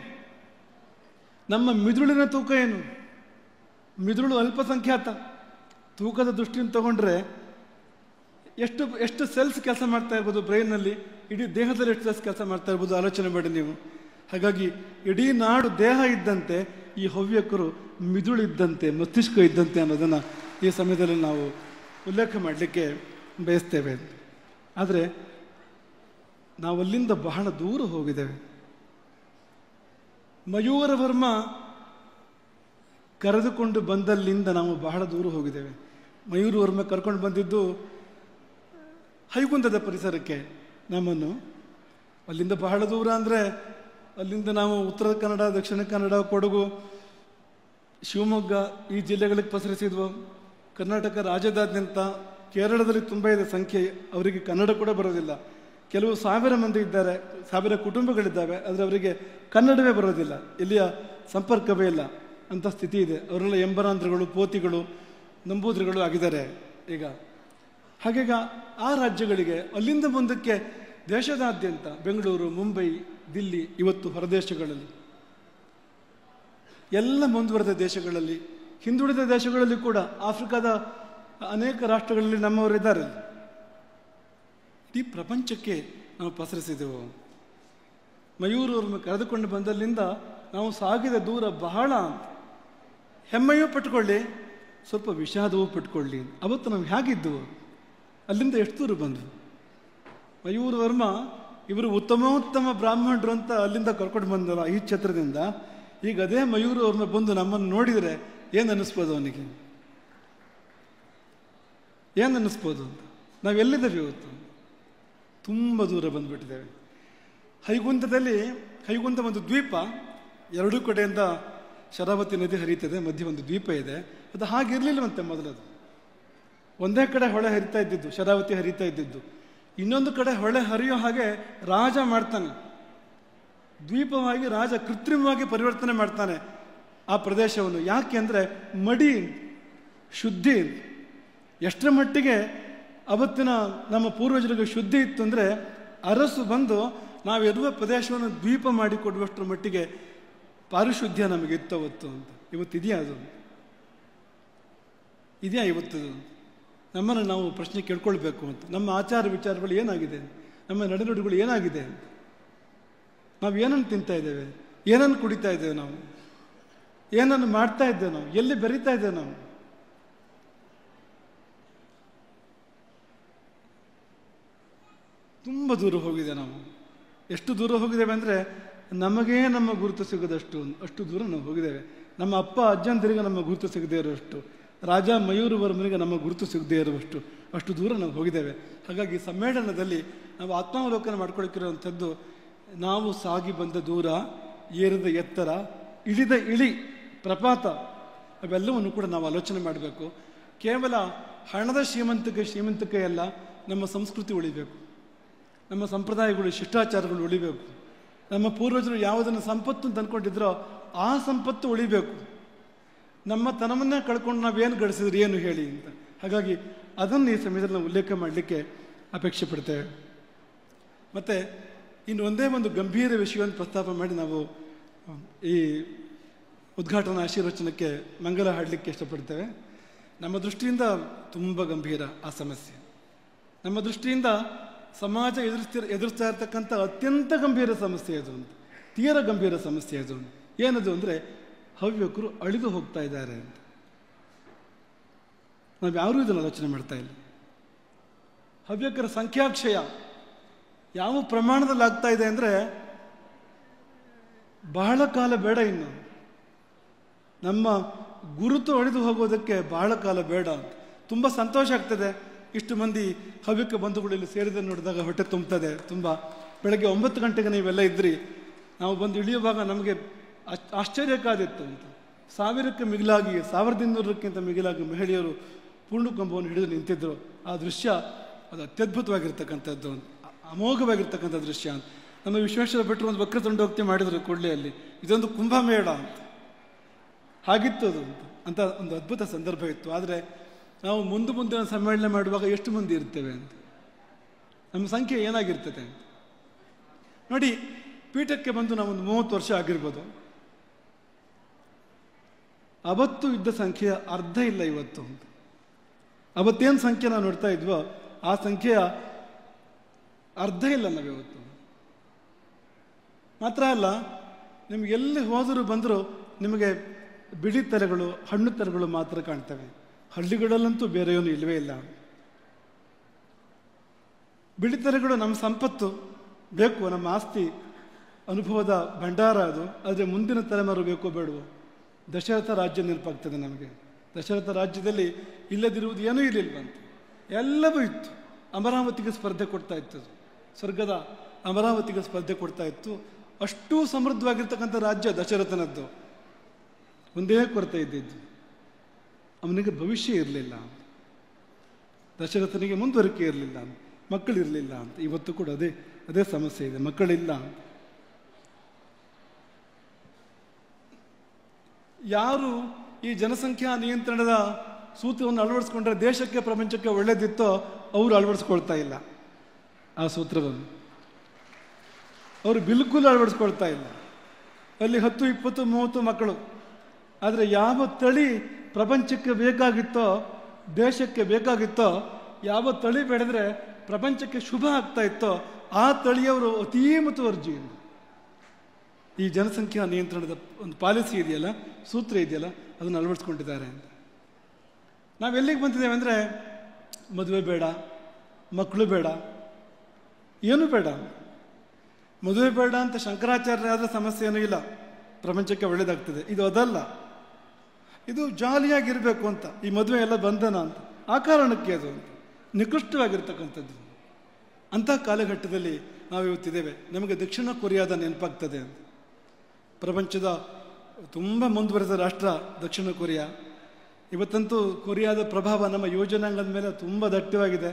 ನಮ್ಮ ಮಿದುಳಿನ ತೂಕ ಏನು? ಮಿದುಳು ಅಲ್ಪಸಂಖ್ಯಾತ. ತೂಕದ ದೃಷ್ಟಿಯಿಂದ ತಗೊಂಡ್ರೆ ಎಷ್ಟು ಸೆಲ್ಸ್ ಕೆಲಸ ಮಾಡ್ತಾ ಇರ್ಬೋದು ಬ್ರೈನ್ನಲ್ಲಿ, ಇಡೀ ದೇಹದಲ್ಲಿ ಎಷ್ಟು ಸೆಲ್ಸ್ ಕೆಲಸ ಮಾಡ್ತಾ ಇರ್ಬೋದು, ಆಲೋಚನೆ ಮಾಡಿ ನೀವು. ಹಾಗಾಗಿ ಇಡೀ ನಾಡು ದೇಹ ಇದ್ದಂತೆ ಈ ಹವ್ಯಕರು ಮಿದುಳು ಇದ್ದಂತೆ, ಮಸ್ತಿಷ್ಕ ಇದ್ದಂತೆ ಅನ್ನೋದನ್ನು ಈ ಸಮಯದಲ್ಲಿ ನಾವು ಉಲ್ಲೇಖ ಮಾಡಲಿಕ್ಕೆ ಬಯಸ್ತೇವೆ. ಆದರೆ ನಾವಲ್ಲಿಂದ ಬಹಳ ದೂರ ಹೋಗಿದ್ದೇವೆ. ಮಯೂರ ವರ್ಮ ಕರೆದುಕೊಂಡು ಬಂದಲ್ಲಿಂದ ನಾವು ಬಹಳ ದೂರ ಹೋಗಿದ್ದೇವೆ. ಮಯೂರ ವರ್ಮ ಕರ್ಕೊಂಡು ಬಂದಿದ್ದು ಹೈಗುಂದದ ಪರಿಸರಕ್ಕೆ ನಮ್ಮನ್ನು. ಅಲ್ಲಿಂದ ಬಹಳ ದೂರ ಅಂದರೆ ಅಲ್ಲಿಂದ ನಾವು ಉತ್ತರ ಕನ್ನಡ, ದಕ್ಷಿಣ ಕನ್ನಡ, ಕೊಡಗು, ಶಿವಮೊಗ್ಗ ಈ ಜಿಲ್ಲೆಗಳಿಗೆ ಪಸರಿಸಿದ್ವು. ಕರ್ನಾಟಕ ರಾಜ್ಯದಾದ್ಯಂತ, ಕೇರಳದಲ್ಲಿ ತುಂಬ ಇದೆ ಸಂಖ್ಯೆ, ಅವರಿಗೆ ಕನ್ನಡ ಕೂಡ ಬರೋದಿಲ್ಲ. ಕೆಲವು 1000 ಮಂದಿ ಇದ್ದಾರೆ, 1000 ಕುಟುಂಬಗಳಿದ್ದಾವೆ, ಆದರೆ ಅವರಿಗೆ ಕನ್ನಡವೇ ಬರೋದಿಲ್ಲ, ಇಲ್ಲಿಯ ಸಂಪರ್ಕವೇ ಇಲ್ಲ ಅಂತ ಸ್ಥಿತಿ ಇದೆ. ಅವರೆಲ್ಲ ಎಂಬರಾಂಧ್ರಗಳು, ಪೋತಿಗಳು, ನಂಬೂದ್ರಿಗಳು ಆಗಿದ್ದಾರೆ ಈಗ. ಹಾಗೀಗ ಆ ರಾಜ್ಯಗಳಿಗೆ ಅಲ್ಲಿಂದ ಮುಂದಕ್ಕೆ ದೇಶದಾದ್ಯಂತ ಬೆಂಗಳೂರು, ಮುಂಬೈ, ದಿಲ್ಲಿ, ಇವತ್ತು ಹೊರದೇಶಗಳಲ್ಲಿ, ಎಲ್ಲ ಮುಂದುವರೆದ ದೇಶಗಳಲ್ಲಿ, ಹಿಂದುಳಿದ ದೇಶಗಳಲ್ಲಿ ಕೂಡ, ಆಫ್ರಿಕಾದ ಅನೇಕ ರಾಷ್ಟ್ರಗಳಲ್ಲಿ ನಮ್ಮವರಿದ್ದಾರೆ. ಇಡೀ ಪ್ರಪಂಚಕ್ಕೆ ನಾವು ಪಸರಿಸಿದೆವು. ಮಯೂರವ್ರನ್ನು ಕರೆದುಕೊಂಡು ಬಂದಲ್ಲಿಂದ ನಾವು ಸಾಗಿದ ದೂರ ಬಹಳ. ಹೆಮ್ಮೆಯೂ ಪಟ್ಕೊಳ್ಳಿ, ಸ್ವಲ್ಪ ವಿಷಾದವೂ ಪಟ್ಕೊಳ್ಳಿ. ಅವತ್ತು ನಾವು ಹೇಗಿದ್ದವು, ಅಲ್ಲಿಂದ ಎಷ್ಟು ದೂರ ಬಂದ್ವು. ಮಯೂರ ವರ್ಮ ಇವರು ಉತ್ತಮೋತ್ತಮ ಬ್ರಾಹ್ಮಣರು ಅಂತ ಅಲ್ಲಿಂದ ಕರ್ಕೊಂಡು ಬಂದಲ್ಲ ಈ ಛತ್ರದಿಂದ. ಈಗ ಅದೇ ಮಯೂರ ವರ್ಮ ಬಂದು ನಮ್ಮನ್ನು ನೋಡಿದರೆ ಏನು ಅನ್ನಿಸ್ಬೋದು ಅವನಿಗೆ? ಏನು ಅನ್ನಿಸ್ಬೋದು ಅಂತ. ನಾವೆಲ್ಲಿದ್ದೇವೆ ಇವತ್ತು? ತುಂಬ ದೂರ ಬಂದುಬಿಟ್ಟಿದ್ದೇವೆ. ಹೈಗುಂದ ಒಂದು ದ್ವೀಪ, ಎರಡೂ ಕಡೆಯಿಂದ ಶರಾವತಿ ನದಿ ಹರಿಯುತ್ತದೆ, ಮಧ್ಯೆ ಒಂದು ದ್ವೀಪ ಇದೆ. ಅದು ಹಾಗಿರಲಿಲ್ಲವಂತೆ ಮೊದಲದು. ಒಂದೇ ಕಡೆ ಹೊಳೆ ಹರಿತಾ ಇದ್ದಿದ್ದು, ಶರಾವತಿ ಹರಿತಾ ಇದ್ದಿದ್ದು. ಇನ್ನೊಂದು ಕಡೆ ಹೊಳೆ ಹರಿಯೋ ಹಾಗೆ ರಾಜ ಮಾಡ್ತಾನೆ, ದ್ವೀಪವಾಗಿ ರಾಜ ಕೃತ್ರಿಮವಾಗಿ ಪರಿವರ್ತನೆ ಮಾಡ್ತಾನೆ ಆ ಪ್ರದೇಶವನ್ನು. ಯಾಕೆ ಅಂದರೆ ಮಡಿ, ಶುದ್ಧಿ. ಎಷ್ಟರ ಮಟ್ಟಿಗೆ ಅವತ್ತಿನ ನಮ್ಮ ಪೂರ್ವಜರಿಗೆ ಶುದ್ಧಿ ಇತ್ತು ಅಂದರೆ, ಅರಸು ಬಂದು ನಾವಿರುವ ಪ್ರದೇಶವನ್ನು ದ್ವೀಪ ಮಾಡಿಕೊಡುವಷ್ಟರ ಮಟ್ಟಿಗೆ ಪಾರಿಶುದ್ಧ್ಯ ನಮಗಿತ್ತು ಅವತ್ತು ಅಂತ. ಇವತ್ತಿದೆಯಾ ಅದು? ಇದೆಯಾ ಇವತ್ತು? ನಮ್ಮನ್ನು ನಾವು ಪ್ರಶ್ನೆ ಕೇಳ್ಕೊಳ್ಬೇಕು ಅಂತ. ನಮ್ಮ ಆಚಾರ ವಿಚಾರಗಳು ಏನಾಗಿದೆ, ನಮ್ಮ ನಡೆನುಡಿಗಳು ಏನಾಗಿದೆ, ನಾವು ಏನನ್ನು ತಿಂತಾ ಇದ್ದೇವೆ, ಏನನ್ನು ಕುಡಿತಾ ಇದ್ದೇವೆ, ನಾವು ಏನನ್ನು ಮಾಡ್ತಾ ಇದ್ದೇವೆ, ನಾವು ಎಲ್ಲಿ ಬೆರೀತಾ ಇದ್ದೇವೆ, ನಾವು ತುಂಬ ದೂರ ಹೋಗಿದೆ. ನಾವು ಎಷ್ಟು ದೂರ ಹೋಗಿದ್ದೇವೆ ಅಂದರೆ ನಮಗೇ ನಮ್ಮ ಗುರುತು ಸಿಗೋದಷ್ಟು, ಅಷ್ಟು ದೂರ ನಾವು ಹೋಗಿದ್ದೇವೆ. ನಮ್ಮ ಅಪ್ಪ ಅಜ್ಜಂದಿರಿಗೆ ನಮ್ಮ ಗುರುತು ಸಿಗದೇ ಇರುವಷ್ಟು, ರಾಜ ಮಯೂರ ವರ್ಮನಿಗೆ ನಮ್ಮ ಗುರುತು ಸಿಗದೇ ಇರುವಷ್ಟು, ಅಷ್ಟು ದೂರ ನಾವು ಹೋಗಿದ್ದೇವೆ. ಹಾಗಾಗಿ ಸಮ್ಮೇಳನದಲ್ಲಿ ನಾವು ಆತ್ಮಾವಲೋಕನ ಮಾಡ್ಕೊಳ್ಕಿರುವಂಥದ್ದು ನಾವು ಸಾಗಿ ಬಂದ ದೂರ, ಏರಿದ ಎತ್ತರ, ಇಳಿದ ಇಳಿ, ಪ್ರಪಾತ ಅವೆಲ್ಲವನ್ನು ಕೂಡ ನಾವು ಆಲೋಚನೆ ಮಾಡಬೇಕು. ಕೇವಲ ಹಣದ ಶ್ರೀಮಂತಿಕೆ ಅಲ್ಲ, ನಮ್ಮ ಸಂಸ್ಕೃತಿ ಉಳಿಬೇಕು, ನಮ್ಮ ಸಂಪ್ರದಾಯಗಳು, ಶಿಷ್ಟಾಚಾರಗಳು ಉಳಿಬೇಕು. ನಮ್ಮ ಪೂರ್ವಜರು ಯಾವುದನ್ನು ಸಂಪತ್ತು ಅಂತ ಅಂದ್ಕೊಂಡಿದ್ರೋ ಆ ಸಂಪತ್ತು ಉಳಿಬೇಕು. ನಮ್ಮ ತನವನ್ನೇ ಕಳ್ಕೊಂಡು ನಾವೇನು ಗಳಿಸಿದ್ರೆ ಏನು ಹೇಳಿ ಅಂತ. ಹಾಗಾಗಿ ಅದನ್ನು ಈ ಸಮಯದಲ್ಲಿ ನಾವು ಉಲ್ಲೇಖ ಮಾಡಲಿಕ್ಕೆ ಅಪೇಕ್ಷೆ ಪಡ್ತೇವೆ. ಮತ್ತು ಇನ್ನು ಒಂದೇ ಒಂದು ಗಂಭೀರ ವಿಷಯವನ್ನು ಪ್ರಸ್ತಾಪ ಮಾಡಿ ನಾವು ಈ ಉದ್ಘಾಟನಾ ಆಶೀರ್ವಚನಕ್ಕೆ ಮಂಗಲ ಹಾಡಲಿಕ್ಕೆ ಇಷ್ಟಪಡ್ತೇವೆ. ನಮ್ಮ ದೃಷ್ಟಿಯಿಂದ ತುಂಬ ಗಂಭೀರ ಆ ಸಮಸ್ಯೆ. ನಮ್ಮ ದೃಷ್ಟಿಯಿಂದ ಸಮಾಜ ಎದುರಿಸ್ತಾ ಇರ್ತಕ್ಕಂಥ ಅತ್ಯಂತ ಗಂಭೀರ ಸಮಸ್ಯೆ ಅದು, ಅಂತ ತೀರ ಗಂಭೀರ ಸಮಸ್ಯೆ ಅದು. ಏನದು ಅಂದರೆ ಹವ್ಯಕರು ಅಳಿದು ಹೋಗ್ತಾ ಇದ್ದಾರೆ ಅಂತ. ನಾವು ಯಾರೂ ಇದನ್ನು ಆಲೋಚನೆ ಮಾಡ್ತಾ ಇಲ್ಲ. ಹವ್ಯಕರ ಸಂಖ್ಯಾಕ್ಷಯ ಯಾವ ಪ್ರಮಾಣದಲ್ಲಿ ಆಗ್ತಾ ಇದೆ ಅಂದರೆ ಬಹಳ ಕಾಲ ಬೇಡ. ಇನ್ನು ನಮ್ಮ ಗುರುತು ಅಳಿದು ಹೋಗೋದಕ್ಕೆ ಬಹಳ ಕಾಲ ಬೇಡ ಅಂತ. ತುಂಬ ಸಂತೋಷ ಆಗ್ತದೆ ಇಷ್ಟು ಮಂದಿ ಹವ್ಯಕ ಬಂಧುಗಳು ಇಲ್ಲಿ ಸೇರಿದ ನೋಡಿದಾಗ ಹೊಟ್ಟೆ ತುಂಬ್ತದೆ. ತುಂಬ ಬೆಳಗ್ಗೆ 9 ಗಂಟೆಗೆ ನೀವೆಲ್ಲ ಇದ್ರಿ, ನಾವು ಬಂದು ಇಳಿಯುವಾಗ ನಮಗೆ ಆಶ್ಚರ್ಯಕ್ಕಾದಿತ್ತು ಅಂತ. 1000ಕ್ಕೆ ಮಿಗಿಲಾಗಿ 1200ಕ್ಕಿಂತ ಮಿಗಿಲಾಗಿ ಮಹಿಳೆಯರು ಪೂರ್ಣಕುಂಭವನ್ನು ಹಿಡಿದು ನಿಂತಿದ್ದರು. ಆ ದೃಶ್ಯ ಅದು ಅತ್ಯದ್ಭುತವಾಗಿರ್ತಕ್ಕಂಥದ್ದು, ಅಮೋಘವಾಗಿರ್ತಕ್ಕಂಥ ದೃಶ್ಯ ಅಂತ. ನಮ್ಮ ವಿಶ್ವೇಶ್ವರ ಭಟ್ರು ಒಂದು ವಕ್ರತುಂಡೋಕ್ತಿ ಮಾಡಿದರು ಕೂಡ್ಲೆಯಲ್ಲಿ, ಇದೊಂದು ಕುಂಭಮೇಳ ಅಂತ. ಹಾಗಿತ್ತು ಅದು ಅಂತ ಒಂದು ಅದ್ಭುತ ಸಂದರ್ಭ ಇತ್ತು. ಆದರೆ ನಾವು ಮುಂದಿನ ಸಮ್ಮೇಳನ ಮಾಡುವಾಗ ಎಷ್ಟು ಮಂದಿ ಇರ್ತೇವೆ ಅಂತ, ನಮ್ಮ ಸಂಖ್ಯೆ ಏನಾಗಿರ್ತದೆ ಅಂತ ನೋಡಿ. ಪೀಠಕ್ಕೆ ಬಂದು ನಾವೊಂದು 30 ವರ್ಷ ಆಗಿರ್ಬೋದು. ಅವತ್ತು ಇದ್ದ ಸಂಖ್ಯೆಯ ಅರ್ಧ ಇಲ್ಲ ಇವತ್ತು ಅಂತ. ಅವತ್ತೇನು ಸಂಖ್ಯೆ ನಾವು ನೋಡ್ತಾ ಇದ್ವೋ ಆ ಸಂಖ್ಯೆಯ ಅರ್ಧ ಇಲ್ಲ ನಾವಿವತ್ತು. ಮಾತ್ರ ಅಲ್ಲ, ನಿಮ್ಗೆ ಎಲ್ಲಿ ಹೋದರೂ ಬಂದರೂ ನಿಮಗೆ ಬಿಳಿ ತೆರೆಗಳು, ಹಣ್ಣು ತೆರೆಗಳು ಮಾತ್ರ ಕಾಣ್ತವೆ. ಹಳ್ಳಿಗಳಲ್ಲಂತೂ ಬೇರೆಯೇನು ಇಲ್ಲವೇ ಇಲ್ಲ. ಬಿಳಿ ತೆರೆಗಳು ನಮ್ಮ ಸಂಪತ್ತು, ಬೇಕು, ನಮ್ಮ ಆಸ್ತಿ, ಅನುಭವದ ಭಂಡಾರ ಅದು. ಆದರೆ ಮುಂದಿನ ತಲೆಮಾರು ಬೇಕೋ ಬೇಡವೋ? ದಶರಥ ರಾಜ್ಯ ನೆನಪಾಗ್ತದೆ ನಮಗೆ. ದಶರಥ ರಾಜ್ಯದಲ್ಲಿ ಇಲ್ಲದಿರುವುದು ಏನೂ ಇರಲಿಲ್ವಂತೆ, ಎಲ್ಲವೂ ಇತ್ತು. ಅಮರಾವತಿಗೆ ಸ್ಪರ್ಧೆ ಕೊಡ್ತಾ ಇತ್ತು, ಸ್ವರ್ಗದ ಅಮರಾವತಿಗೆ ಸ್ಪರ್ಧೆ ಕೊಡ್ತಾ ಇತ್ತು. ಅಷ್ಟೂ ಸಮೃದ್ಧವಾಗಿರ್ತಕ್ಕಂಥ ರಾಜ್ಯ ದಶರಥನದ್ದು. ಒಂದೇ ಕೊರತೆ ಇದ್ದಿದ್ದು, ಅವನಿಗೆ ಭವಿಷ್ಯ ಇರಲಿಲ್ಲ. ದಶರಥನಿಗೆ ಮುಂದುವರಿಕೆ ಇರಲಿಲ್ಲ, ಮಕ್ಕಳಿರಲಿಲ್ಲ ಅಂತ. ಇವತ್ತು ಕೂಡ ಅದೇ ಸಮಸ್ಯೆ ಇದೆ, ಮಕ್ಕಳಿಲ್ಲ. ಯಾರು ಈ ಜನಸಂಖ್ಯಾ ನಿಯಂತ್ರಣದ ಸೂತ್ರವನ್ನು ಅಳವಡಿಸ್ಕೊಂಡ್ರೆ ದೇಶಕ್ಕೆ ಪ್ರಪಂಚಕ್ಕೆ ಒಳ್ಳೇದಿತ್ತೋ ಅವರು ಅಳವಡಿಸ್ಕೊಳ್ತಾ ಇಲ್ಲ ಆ ಸೂತ್ರವನ್ನು. ಅವರು ಬಿಲ್ಕುಲ್ ಅಳವಡಿಸ್ಕೊಳ್ತಾ ಇಲ್ಲ. ಅಲ್ಲಿ 10, 20, 30 ಮಕ್ಕಳು. ಆದರೆ ಯಾವ ತಳಿ ಪ್ರಪಂಚಕ್ಕೆ ಬೇಕಾಗಿತ್ತೋ, ದೇಶಕ್ಕೆ ಬೇಕಾಗಿತ್ತೋ, ಯಾವ ತಳಿ ಬೆಳೆದ್ರೆ ಪ್ರಪಂಚಕ್ಕೆ ಶುಭ ಆಗ್ತಾ ಇತ್ತೋ ಆ ತಳಿಯವರು ಅತೀ ಮುತುವರ್ಜಿ. ಈ ಜನಸಂಖ್ಯಾ ನಿಯಂತ್ರಣದ ಒಂದು ಪಾಲಿಸಿ ಇದೆಯಲ್ಲ, ಸೂತ್ರ ಇದೆಯಲ್ಲ, ಅದನ್ನು ಅಳವಡಿಸ್ಕೊಂಡಿದ್ದಾರೆ ಅಂತ. ನಾವೆಲ್ಲಿಗೆ ಬಂದಿದ್ದೇವೆ ಅಂದರೆ ಮದುವೆ ಬೇಡ, ಮಕ್ಕಳು ಬೇಡ, ಏನೂ ಬೇಡ. ಮದುವೆ ಬೇಡ ಅಂತ ಶಂಕರಾಚಾರ್ಯರಾದ ಸಮಸ್ಯೆ ಏನೂ ಇಲ್ಲ, ಪ್ರಪಂಚಕ್ಕೆ ಒಳ್ಳೆಯದಾಗ್ತದೆ. ಇದು ಅದಲ್ಲ, ಇದು ಜಾಲಿಯಾಗಿರಬೇಕು ಅಂತ. ಈ ಮದುವೆ ಎಲ್ಲ ಬಂಧನ ಅಂತ, ಆ ಕಾರಣಕ್ಕೆ ಅದು ಅಂತ ನಿಕೃಷ್ಟವಾಗಿರ್ತಕ್ಕಂಥದ್ದು. ಅಂಥ ಕಾಲಘಟ್ಟದಲ್ಲಿ ನಾವಿವತ್ತಿದ್ದೇವೆ. ನಮಗೆ ದಕ್ಷಿಣ ಕೊರಿಯಾದ ನೆನಪಾಗ್ತದೆ ಅಂತ. ಪ್ರಪಂಚದ ತುಂಬ ಮುಂದುವರೆದ ರಾಷ್ಟ್ರ ದಕ್ಷಿಣ ಕೊರಿಯಾ. ಇವತ್ತಂತೂ ಕೊರಿಯಾದ ಪ್ರಭಾವ ನಮ್ಮ ಯೋಜನಾಂಗದ ಮೇಲೆ ತುಂಬ ದಟ್ಟವಾಗಿದೆ.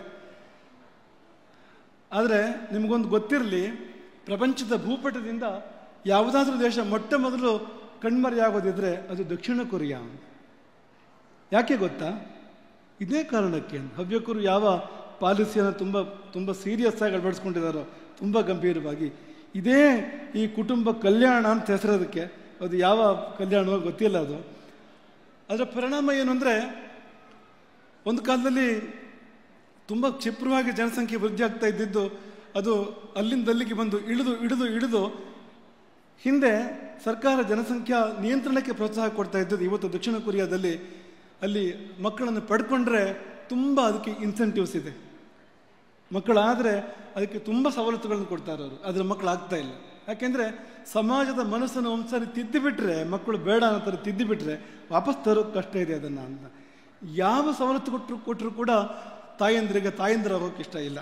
ಆದರೆ ನಿಮಗೊಂದು ಗೊತ್ತಿರಲಿ, ಪ್ರಪಂಚದ ಭೂಪಟದಿಂದ ಯಾವುದಾದ್ರೂ ದೇಶ ಮೊಟ್ಟ ಮೊದಲು ಕಣ್ಮರೆಯಾಗೋದಿದ್ರೆ ಅದು ದಕ್ಷಿಣ ಕೊರಿಯಾ. ಯಾಕೆ ಗೊತ್ತಾ? ಇದೇ ಕಾರಣಕ್ಕೆ. ಹವ್ಯಕರು ಯಾವ ಪಾಲಿಸಿಯನ್ನು ತುಂಬ ತುಂಬ ಸೀರಿಯಸ್ ಆಗಿ ಅಳವಡಿಸ್ಕೊಂಡಿದ್ದಾರೋ, ತುಂಬ ಗಂಭೀರವಾಗಿ, ಇದೇ ಈ ಕುಟುಂಬ ಕಲ್ಯಾಣ ಅಂತ ಹೆಸರೋದಕ್ಕೆ. ಅದು ಯಾವ ಕಲ್ಯಾಣವೋ ಗೊತ್ತಿಲ್ಲ ಅದು. ಅದರ ಪರಿಣಾಮ ಏನು ಅಂದರೆ, ಒಂದು ಕಾಲದಲ್ಲಿ ತುಂಬ ಕ್ಷಿಪ್ರವಾಗಿ ಜನಸಂಖ್ಯೆ ವೃದ್ಧಿ ಆಗ್ತಾ ಇದ್ದಿದ್ದು ಅದು ಅಲ್ಲಿಂದಲ್ಲಿಗೆ ಬಂದು ಇಳಿದು ಹಿಂದೆ ಸರ್ಕಾರ ಜನಸಂಖ್ಯಾ ನಿಯಂತ್ರಣಕ್ಕೆ ಪ್ರೋತ್ಸಾಹ ಕೊಡ್ತಾ ಇದ್ದದ್ದು. ಇವತ್ತು ದಕ್ಷಿಣ ಕೊರಿಯಾದಲ್ಲಿ ಅಲ್ಲಿ ಮಕ್ಕಳನ್ನು ಪಡ್ಕೊಂಡ್ರೆ ತುಂಬ ಅದಕ್ಕೆ ಇನ್ಸೆಂಟಿವ್ಸ್ ಇದೆ. ಮಕ್ಕಳಾದರೆ ಅದಕ್ಕೆ ತುಂಬ ಸವಲತ್ತುಗಳನ್ನು ಕೊಡ್ತಾರೆ ಅವರು. ಆದರೆ ಮಕ್ಕಳಾಗ್ತಾ ಇಲ್ಲ. ಯಾಕೆಂದರೆ ಸಮಾಜದ ಮನಸ್ಸನ್ನು ಒಂದ್ಸರಿ ತಿದ್ದಿಬಿಟ್ರೆ, ಮಕ್ಕಳು ಬೇಡ ಅನ್ನೋ ತಿದ್ದಿಬಿಟ್ರೆ ವಾಪಸ್ ತರೋದು ಕಷ್ಟ ಇದೆ ಅದನ್ನು ಅಂತ. ಯಾವ ಸವಲತ್ತು ಕೊಟ್ಟರು ಕೂಡ ತಾಯಂದಿರಾಗೋಕ್ಕೆ ಇಷ್ಟ ಇಲ್ಲ,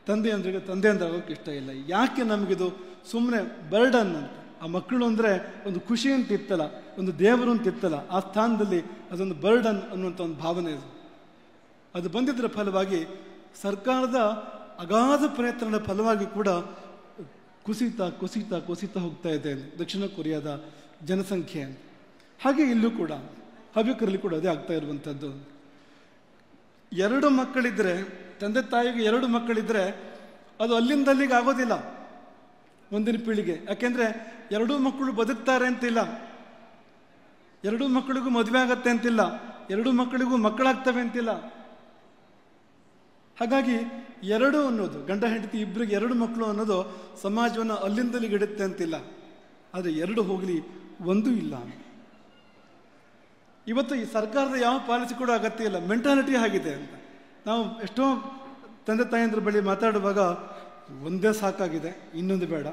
ತಂದೆಯಂದ್ರಿಗೆ ತಂದೆಯಂದ್ರಾಗೋಕ್ಕೆ ಇಷ್ಟ ಇಲ್ಲ. ಯಾಕೆ ನಮಗಿದು ಸುಮ್ಮನೆ ಬರ್ಡನ್ ಅಂತ. ಆ ಮಕ್ಕಳು ಅಂದರೆ ಒಂದು ಖುಷಿ ಅಂತ ಇತ್ತಲ್ಲ, ಒಂದು ದೇವರು ಅಂತ ಇತ್ತಲ್ಲ, ಆ ಸ್ಥಾನದಲ್ಲಿ ಅದೊಂದು ಬರ್ಡನ್ ಅನ್ನುವಂಥ ಒಂದು ಭಾವನೆ ಇದು. ಅದು ಬಂದಿದ್ದರ ಫಲವಾಗಿ ಸರ್ಕಾರದ ಅಗಾಧ ಪ್ರಯತ್ನಗಳ ಫಲವಾಗಿ ಕೂಡ ಕುಸಿತಾ ಕುಸಿತಾ ಕುಸಿತಾ ಹೋಗ್ತಾ ಇದೆ ದಕ್ಷಿಣ ಕೊರಿಯಾದ ಜನಸಂಖ್ಯೆ. ಹಾಗೆ ಇಲ್ಲೂ ಕೂಡ ಹವ್ಯಕರಲ್ಲಿ ಕೂಡ ಅದೇ ಆಗ್ತಾ ಇರುವಂಥದ್ದು. 2 ಮಕ್ಕಳಿದ್ರೆ, ತಂದೆ ತಾಯಿಗೆ 2 ಮಕ್ಕಳಿದ್ರೆ ಅದು ಅಲ್ಲಿಂದ ಅಲ್ಲಿಗೆ ಆಗೋದಿಲ್ಲ ಮುಂದಿನ ಪೀಳಿಗೆ. ಯಾಕೆಂದರೆ 2 ಮಕ್ಕಳು ಬದುಕ್ತಾರೆ ಅಂತಿಲ್ಲ, 2 ಮಕ್ಕಳಿಗೂ ಮದುವೆ ಆಗತ್ತೆ ಅಂತಿಲ್ಲ, 2 ಮಕ್ಕಳಿಗೂ ಮಕ್ಕಳಾಗ್ತವೆ ಅಂತಿಲ್ಲ. ಹಾಗಾಗಿ 2 ಅನ್ನೋದು, ಗಂಡ ಹೆಂಡತಿ ಇಬ್ಬರಿಗೆ 2 ಮಕ್ಕಳು ಅನ್ನೋದು ಸಮಾಜವನ್ನು ಅಲ್ಲಿಂದಲಿಗೆ ಇಡುತ್ತೆ ಅಂತಿಲ್ಲ. ಆದರೆ 2 ಹೋಗಲಿ 1 ಇಲ್ಲ. ಇವತ್ತು ಈ ಸರ್ಕಾರದ ಯಾವ ಪಾಲಿಸಿ ಕೂಡ ಅಗತ್ಯ ಇಲ್ಲ, ಮೆಂಟಾಲಿಟಿ ಆಗಿದೆ ಅಂತ. ನಾವು ಎಷ್ಟೋ ತಂದೆ ತಾಯಂದ್ರ ಬಳಿ ಮಾತಾಡುವಾಗ ಒಂದೇ ಸಾಕಾಗಿದೆ, ಇನ್ನೊಂದು ಬೇಡ.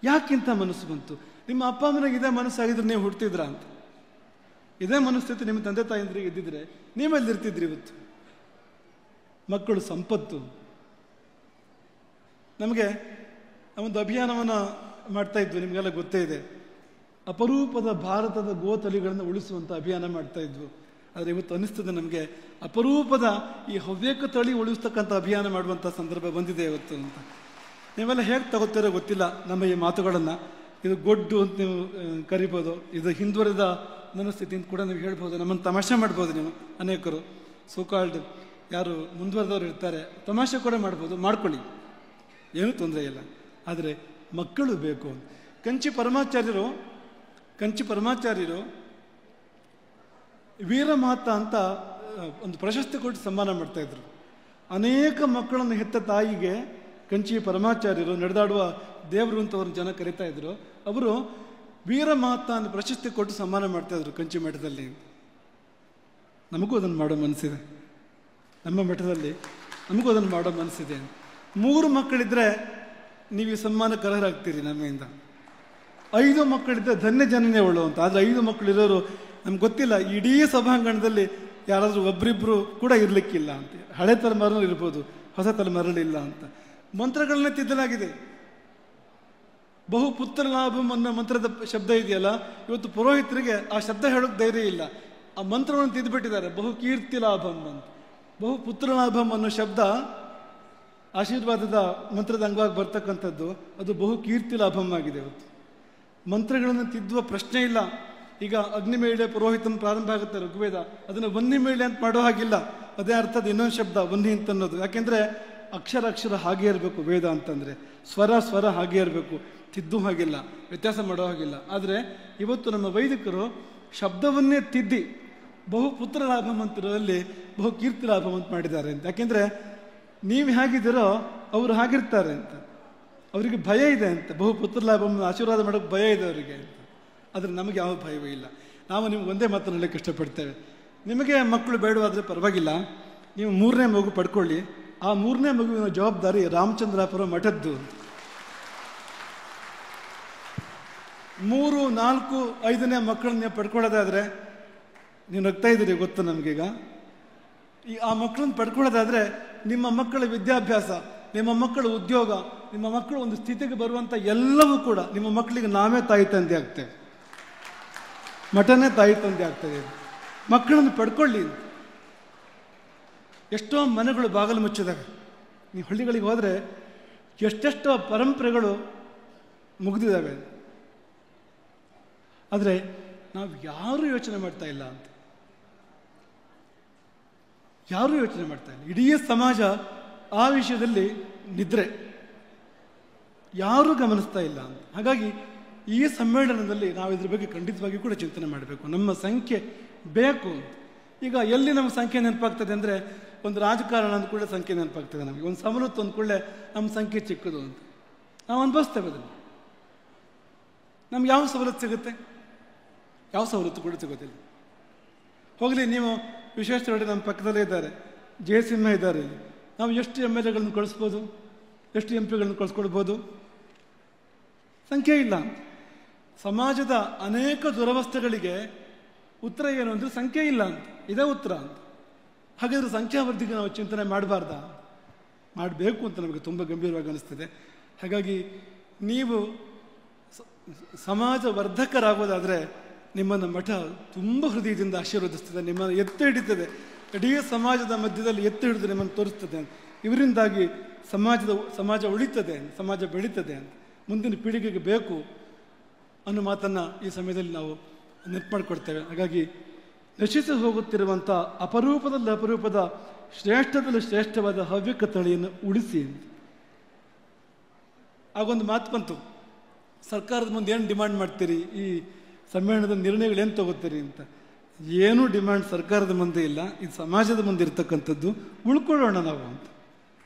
ಯಾಕಿಂತ ಮನಸ್ಸು ಬಂತು? ನಿಮ್ಮ ಅಪ್ಪ ಅಮ್ಮನಿಗೆ ಇದೇ ಮನಸ್ಸಾಗಿದ್ರೆ ನೀವು ಹುಡ್ತಿದ್ರಾ ಅಂತ? ಇದೇ ಮನಸ್ಥಿತಿ ನಿಮ್ಮ ತಂದೆ ತಾಯಂದ್ರಿಗೆ ಇದ್ದಿದ್ರೆ ನೀವೆಲ್ಲಿರ್ತಿದ್ರಿ ಇವತ್ತು? ಮಕ್ಕಳು ಸಂಪತ್ತು. ನಮಗೆ ಒಂದು ಅಭಿಯಾನವನ್ನು ಮಾಡ್ತಾ ಇದ್ವಿ, ನಿಮಗೆಲ್ಲ ಗೊತ್ತೇ ಇದೆ. ಅಪರೂಪದ ಭಾರತದ ಗೋತಳಿಗಳನ್ನು ಉಳಿಸುವಂಥ ಅಭಿಯಾನ ಮಾಡ್ತಾ ಇದ್ವು. ಆದರೆ ಇವತ್ತು ಅನಿಸ್ತದೆ ನಮಗೆ ಅಪರೂಪದ ಈ ಹವ್ಯಕ ತಳಿ ಉಳಿಸ್ತಕ್ಕಂಥ ಅಭಿಯಾನ ಮಾಡುವಂಥ ಸಂದರ್ಭ ಬಂದಿದೆ ಇವತ್ತು ಅಂತ. ನೀವೆಲ್ಲ ಹೇಗೆ ತಗೋತೀರೋ ಗೊತ್ತಿಲ್ಲ ನಮ್ಮ ಈ ಮಾತುಗಳನ್ನು. ಇದು ಗೊಡ್ಡು ಅಂತ ನೀವು ಕರಿಬೋದು, ಇದು ಹಿಂದುವರೆದ ಮನಸ್ಥಿತಿ ಅಂತ ಕೂಡ ನೀವು ಹೇಳ್ಬೋದು, ನಮ್ಮನ್ನು ತಮಾಷೆ ಮಾಡ್ಬೋದು. ನೀವು ಅನೇಕರು ಸೋಕಾಲ್ಡ್ ಯಾರು ಮುಂದುವರೆದವರು ಇರ್ತಾರೆ, ತಮಾಷೆ ಕೂಡ ಮಾಡ್ಬೋದು, ಮಾಡ್ಕೊಳ್ಳಿ, ಏನೂ ತೊಂದರೆ ಇಲ್ಲ. ಆದರೆ ಮಕ್ಕಳು ಬೇಕು. ಕಂಚಿ ಪರಮಾಚಾರ್ಯರು ವೀರಮಾತ ಅಂತ ಒಂದು ಪ್ರಶಸ್ತಿ ಕೊಟ್ಟು ಸನ್ಮಾನ ಮಾಡ್ತಾಯಿದ್ರು. ಅನೇಕ ಮಕ್ಕಳನ್ನು ಹೆತ್ತ ತಾಯಿಗೆ ಕಂಚಿ ಪರಮಾಚಾರ್ಯರು, ನಡೆದಾಡುವ ದೇವರು ಅಂತ ಅವ್ರನ್ನ ಜನ ಕರೀತಾ ಇದ್ರು, ಅವರು ವೀರಮಾತ ಅಂತ ಪ್ರಶಸ್ತಿ ಕೊಟ್ಟು ಸನ್ಮಾನ ಮಾಡ್ತಾಯಿದ್ರು ಕಂಚಿ ಮಠದಲ್ಲಿ. ನಮಗೂ ಅದನ್ನು ಮಾಡೋ ಮನಸ್ಸಿದೆ, ನಮ್ಮ ಮಠದಲ್ಲಿ ನಮಗೂ ಅದನ್ನು ಮಾಡೋ ಮನಸ್ಸಿದೆ. 3 ಮಕ್ಕಳಿದ್ರೆ ನೀವು ಈ ಸನ್ಮಾನಕ್ಕೆ ಅರ್ಹರಾಗ್ತೀರಿ ನಮ್ಮಿಂದ. 5 ಮಕ್ಕಳಿದ್ರೆ ಧನ್ಯ ಜನನೇ ಒಳ್ಳು ಅಂತ. ಆದರೆ 5 ಮಕ್ಕಳಿರೋರು ನಮ್ಗೆ ಗೊತ್ತಿಲ್ಲ, ಇಡೀ ಸಭಾಂಗಣದಲ್ಲಿ ಯಾರಾದರೂ ಒಬ್ಬರಿಬ್ಬರು ಕೂಡ ಇರಲಿಕ್ಕಿಲ್ಲ ಅಂತ. ಹಳೆ ತಲೆಮಾರಲ್ಲಿ ಇರ್ಬೋದು, ಹೊಸ ತಲೆಮಾರಲ್ಲಿ ಇಲ್ಲ ಅಂತ. ಮಂತ್ರಗಳನ್ನೇ ತಿದ್ದಲಾಗಿದೆ. ಬಹು ಪುತ್ರ ಲಾಭಂ ಅನ್ನೋ ಮಂತ್ರದ ಶಬ್ದ ಇದೆಯಲ್ಲ, ಇವತ್ತು ಪುರೋಹಿತರಿಗೆ ಆ ಶಬ್ದ ಹೇಳೋಕೆ ಧೈರ್ಯ ಇಲ್ಲ. ಆ ಮಂತ್ರವನ್ನು ತಿದ್ದುಬಿಟ್ಟಿದ್ದಾರೆ, ಬಹು ಕೀರ್ತಿ ಲಾಭಂ ಅಂತ. ಬಹು ಪುತ್ರ ಲಾಭಂ ಅನ್ನೋ ಶಬ್ದ ಆಶೀರ್ವಾದದ ಮಂತ್ರದ ಅಂಗವಾಗಿ ಬರ್ತಕ್ಕಂಥದ್ದು, ಅದು ಬಹು ಕೀರ್ತಿ ಲಾಭಂ ಆಗಿದೆ. ಇವತ್ತು ಮಂತ್ರಗಳನ್ನು ತಿದ್ದುವ ಪ್ರಶ್ನೆ ಇಲ್ಲ. ಈಗ ಅಗ್ನಿಮೇಳೆ ಪುರೋಹಿತನ ಪ್ರಾರಂಭ ಆಗುತ್ತೆ ಋಗ್ವೇದ, ಅದನ್ನು ವನ್ನಿಮೇಳೆ ಅಂತ ಮಾಡೋ ಹಾಗಿಲ್ಲ. ಅದೇ ಅರ್ಥದ ಇನ್ನೊಂದು ಶಬ್ದ ವನ್ನಿ ಅಂತ ಅನ್ನೋದು. ಯಾಕೆಂದರೆ ಅಕ್ಷರ ಹಾಗೇ ಇರಬೇಕು ವೇದ ಅಂತಂದರೆ, ಸ್ವರ ಹಾಗೇ ಇರಬೇಕು, ತಿದ್ದು ಹಾಗಿಲ್ಲ, ವ್ಯತ್ಯಾಸ ಮಾಡೋ ಹಾಗಿಲ್ಲ. ಆದರೆ ಇವತ್ತು ನಮ್ಮ ವೈದಿಕರು ಶಬ್ದವನ್ನೇ ತಿದ್ದಿ ಬಹು ಪುತ್ರ ಲಾಭಂ ಅಂತಿರೋದಲ್ಲಿ ಬಹು ಕೀರ್ತಿ ಲಾಭಂ ಅಂತ ಮಾಡಿದ್ದಾರೆ ಅಂತ. ಯಾಕೆಂದರೆ ನೀವು ಹೇಗಿದ್ದೀರೋ ಅವರು ಹಾಗಿರ್ತಾರೆ ಅಂತ, ಅವರಿಗೆ ಭಯ ಇದೆ ಅಂತ. ಬಹು ಪುತ್ರ ಲಾಭಂ ಆಶೀರ್ವಾದ ಮಾಡೋಕ್ಕೆ ಭಯ ಇದೆ ಅವರಿಗೆ ಅಂತ. ಆದರೆ ನಮಗೆ ಯಾವ ಭಯವೂ ಇಲ್ಲ. ನಾವು ನಿಮ್ಗೆ ಒಂದೇ ಮಾತನ್ನು ಹೇಳಕ್ಕೆ ಇಷ್ಟಪಡ್ತೇವೆ, ನಿಮಗೆ ಮಕ್ಕಳು ಬೇಡವಾದರೆ ಪರವಾಗಿಲ್ಲ, ನೀವು 3ನೇ ಮಗು ಪಡ್ಕೊಳ್ಳಿ. ಆ 3ನೇ ಮಗುವಿನ ಜವಾಬ್ದಾರಿ ರಾಮಚಂದ್ರಾಪುರ ಮಠದ್ದು. 3, 4, 5ನೇ ಮಕ್ಕಳನ್ನ ನೀವು ಪಡ್ಕೊಳ್ಳೋದಾದರೆ, ನೀವು ನಗ್ತಾ ಇದ್ದೀರಿ ಗೊತ್ತು ನಮಗೀಗ. ಆ ಮಕ್ಕಳನ್ನ ಪಡ್ಕೊಳ್ಳೋದಾದರೆ ನಿಮ್ಮ ಮಕ್ಕಳ ವಿದ್ಯಾಭ್ಯಾಸ, ನಿಮ್ಮ ಮಕ್ಕಳ ಉದ್ಯೋಗ, ನಿಮ್ಮ ಮಕ್ಕಳು ಒಂದು ಸ್ಥಿತಿಗೆ ಬರುವಂಥ ಎಲ್ಲವೂ ಕೂಡ ನಿಮ್ಮ ಮಕ್ಕಳಿಗೆ ನಾವೇ ತಾಯಿ ತಂದೆ ಆಗ್ತೇವೆ, ಮಠನೇ ತಾಯಿ ತಂದೆ ಆಗ್ತದೆ. ಮಕ್ಕಳನ್ನು ಪಡ್ಕೊಳ್ಳಿ. ಎಷ್ಟೋ ಮನೆಗಳು ಬಾಗಿಲು ಮುಚ್ಚಿದಾಗ, ನೀವು ಹಳ್ಳಿಗಳಿಗೆ ಹೋದರೆ ಎಷ್ಟೆಷ್ಟೋ ಪರಂಪರೆಗಳು ಮುಗಿದಿದ್ದಾವೆ. ಆದರೆ ನಾವು ಯಾರೂ ಯೋಚನೆ ಮಾಡ್ತಾ ಇಲ್ಲ ಅಂತ, ಯಾರೂ ಯೋಚನೆ ಮಾಡ್ತಾ ಇಲ್ಲ. ಇಡೀ ಸಮಾಜ ಆ ವಿಷಯದಲ್ಲಿ ನಿದ್ರೆ, ಯಾರೂ ಗಮನಿಸ್ತಾ ಇಲ್ಲ ಅಂತ. ಹಾಗಾಗಿ ಈ ಸಮ್ಮೇಳನದಲ್ಲಿ ನಾವು ಇದ್ರ ಬಗ್ಗೆ ಖಂಡಿತವಾಗಿ ಕೂಡ ಚಿಂತನೆ ಮಾಡಬೇಕು. ನಮ್ಮ ಸಂಖ್ಯೆ ಬೇಕು ಅಂತ. ಈಗ ಎಲ್ಲಿ ನಮ್ಮ ಸಂಖ್ಯೆ ನೆನಪಾಗ್ತದೆ ಅಂದರೆ, ಒಂದು ರಾಜಕಾರಣ ಅಂದ ಕೂಡಲೇ ಸಂಖ್ಯೆ ನೆನಪಾಗ್ತದೆ ನಮಗೆ, ಒಂದು ಸವಲತ್ತು ಅಂದ ಕೂಡಲೇ ನಮ್ಮ ಸಂಖ್ಯೆ ಚಿಕ್ಕದು ಅಂತ ನಾವು ಅನುಭವಿಸ್ತೇವೆ ಅದನ್ನು. ನಮ್ಗೆ ಯಾವ ಸವಲತ್ತು ಸಿಗುತ್ತೆ? ಯಾವ ಸವಲತ್ತು ಕೂಡ ಸಿಗೋದಿಲ್ಲ. ಹೋಗಲಿ, ನೀವು ವಿಶ್ವೇಶ್ವರಯ್ಯ ನಮ್ಮ ಪಕ್ಕದಲ್ಲೇ ಇದ್ದಾರೆ, ಜಯಸಿಂಹ ಇದ್ದಾರೆ, ಇಲ್ಲಿ ನಾವು ಎಷ್ಟು MLAಗಳನ್ನು ಕಳಿಸ್ಬೋದು, ಎಷ್ಟು MP ಗಳನ್ನು ಕಳಿಸ್ಕೊಳ್ಬೋದು? ಸಂಖ್ಯೆ ಇಲ್ಲ. ಸಮಾಜದ ಅನೇಕ ದುರವಸ್ಥೆಗಳಿಗೆ ಉತ್ತರ ಏನು ಅಂದರೆ ಸಂಖ್ಯೆ ಇಲ್ಲ ಅಂತ, ಇದೇ ಉತ್ತರ ಅಂತ. ಹಾಗಾದರೆ ಸಂಖ್ಯಾವೃದ್ಧಿಗೆ ನಾವು ಚಿಂತನೆ ಮಾಡಬಾರ್ದಾ? ಮಾಡಬೇಕು ಅಂತ ನಮಗೆ ತುಂಬ ಗಂಭೀರವಾಗಿ ಅನಿಸ್ತದೆ. ಹಾಗಾಗಿ ನೀವು ಸಮಾಜ ವರ್ಧಕರಾಗೋದಾದರೆ ನಿಮ್ಮನ್ನು ಮಠ ತುಂಬ ಹೃದಯದಿಂದ ಆಶೀರ್ವದಿಸ್ತದೆ, ನಿಮ್ಮನ್ನು ಎತ್ತಿ ಹಿಡಿತದೆ, ಇಡೀ ಸಮಾಜದ ಮಧ್ಯದಲ್ಲಿ ಎತ್ತಿ ಹಿಡಿದು ನಿಮ್ಮನ್ನು ತೋರಿಸ್ತದೆ ಅಂತ. ಇವರಿಂದಾಗಿ ಸಮಾಜ ಉಳಿತದೆ, ಸಮಾಜ ಬೆಳೀತದೆ ಅಂತ, ಮುಂದಿನ ಪೀಳಿಗೆಗೆ ಬೇಕು ಅನ್ನೋ ಮಾತನ್ನು ಈ ಸಮಯದಲ್ಲಿ ನಾವು ನೆನಪು ಮಾಡಿಕೊಡ್ತೇವೆ. ಹಾಗಾಗಿ ನಶಿಸಿ ಹೋಗುತ್ತಿರುವಂಥ ಅಪರೂಪದ ಶ್ರೇಷ್ಠದಲ್ಲಿ ಶ್ರೇಷ್ಠವಾದ ಹವ್ಯಕ ತಳಿಯನ್ನು ಉಳಿಸಿ. ಆಗೊಂದು ಮಾತು ಬಂತು, ಸರ್ಕಾರದ ಮುಂದೆ ಏನು ಡಿಮ್ಯಾಂಡ್ ಮಾಡ್ತೀರಿ, ಈ ಸಮ್ಮೇಳನದ ನಿರ್ಣಯಗಳೇನು ತಗೋತೀರಿ ಅಂತ. ಏನೂ ಡಿಮ್ಯಾಂಡ್ ಸರ್ಕಾರದ ಮುಂದೆ ಇಲ್ಲ, ಇದು ಸಮಾಜದ ಮುಂದೆ ಇರ್ತಕ್ಕಂಥದ್ದು. ಉಳ್ಕೊಳ್ಳೋಣ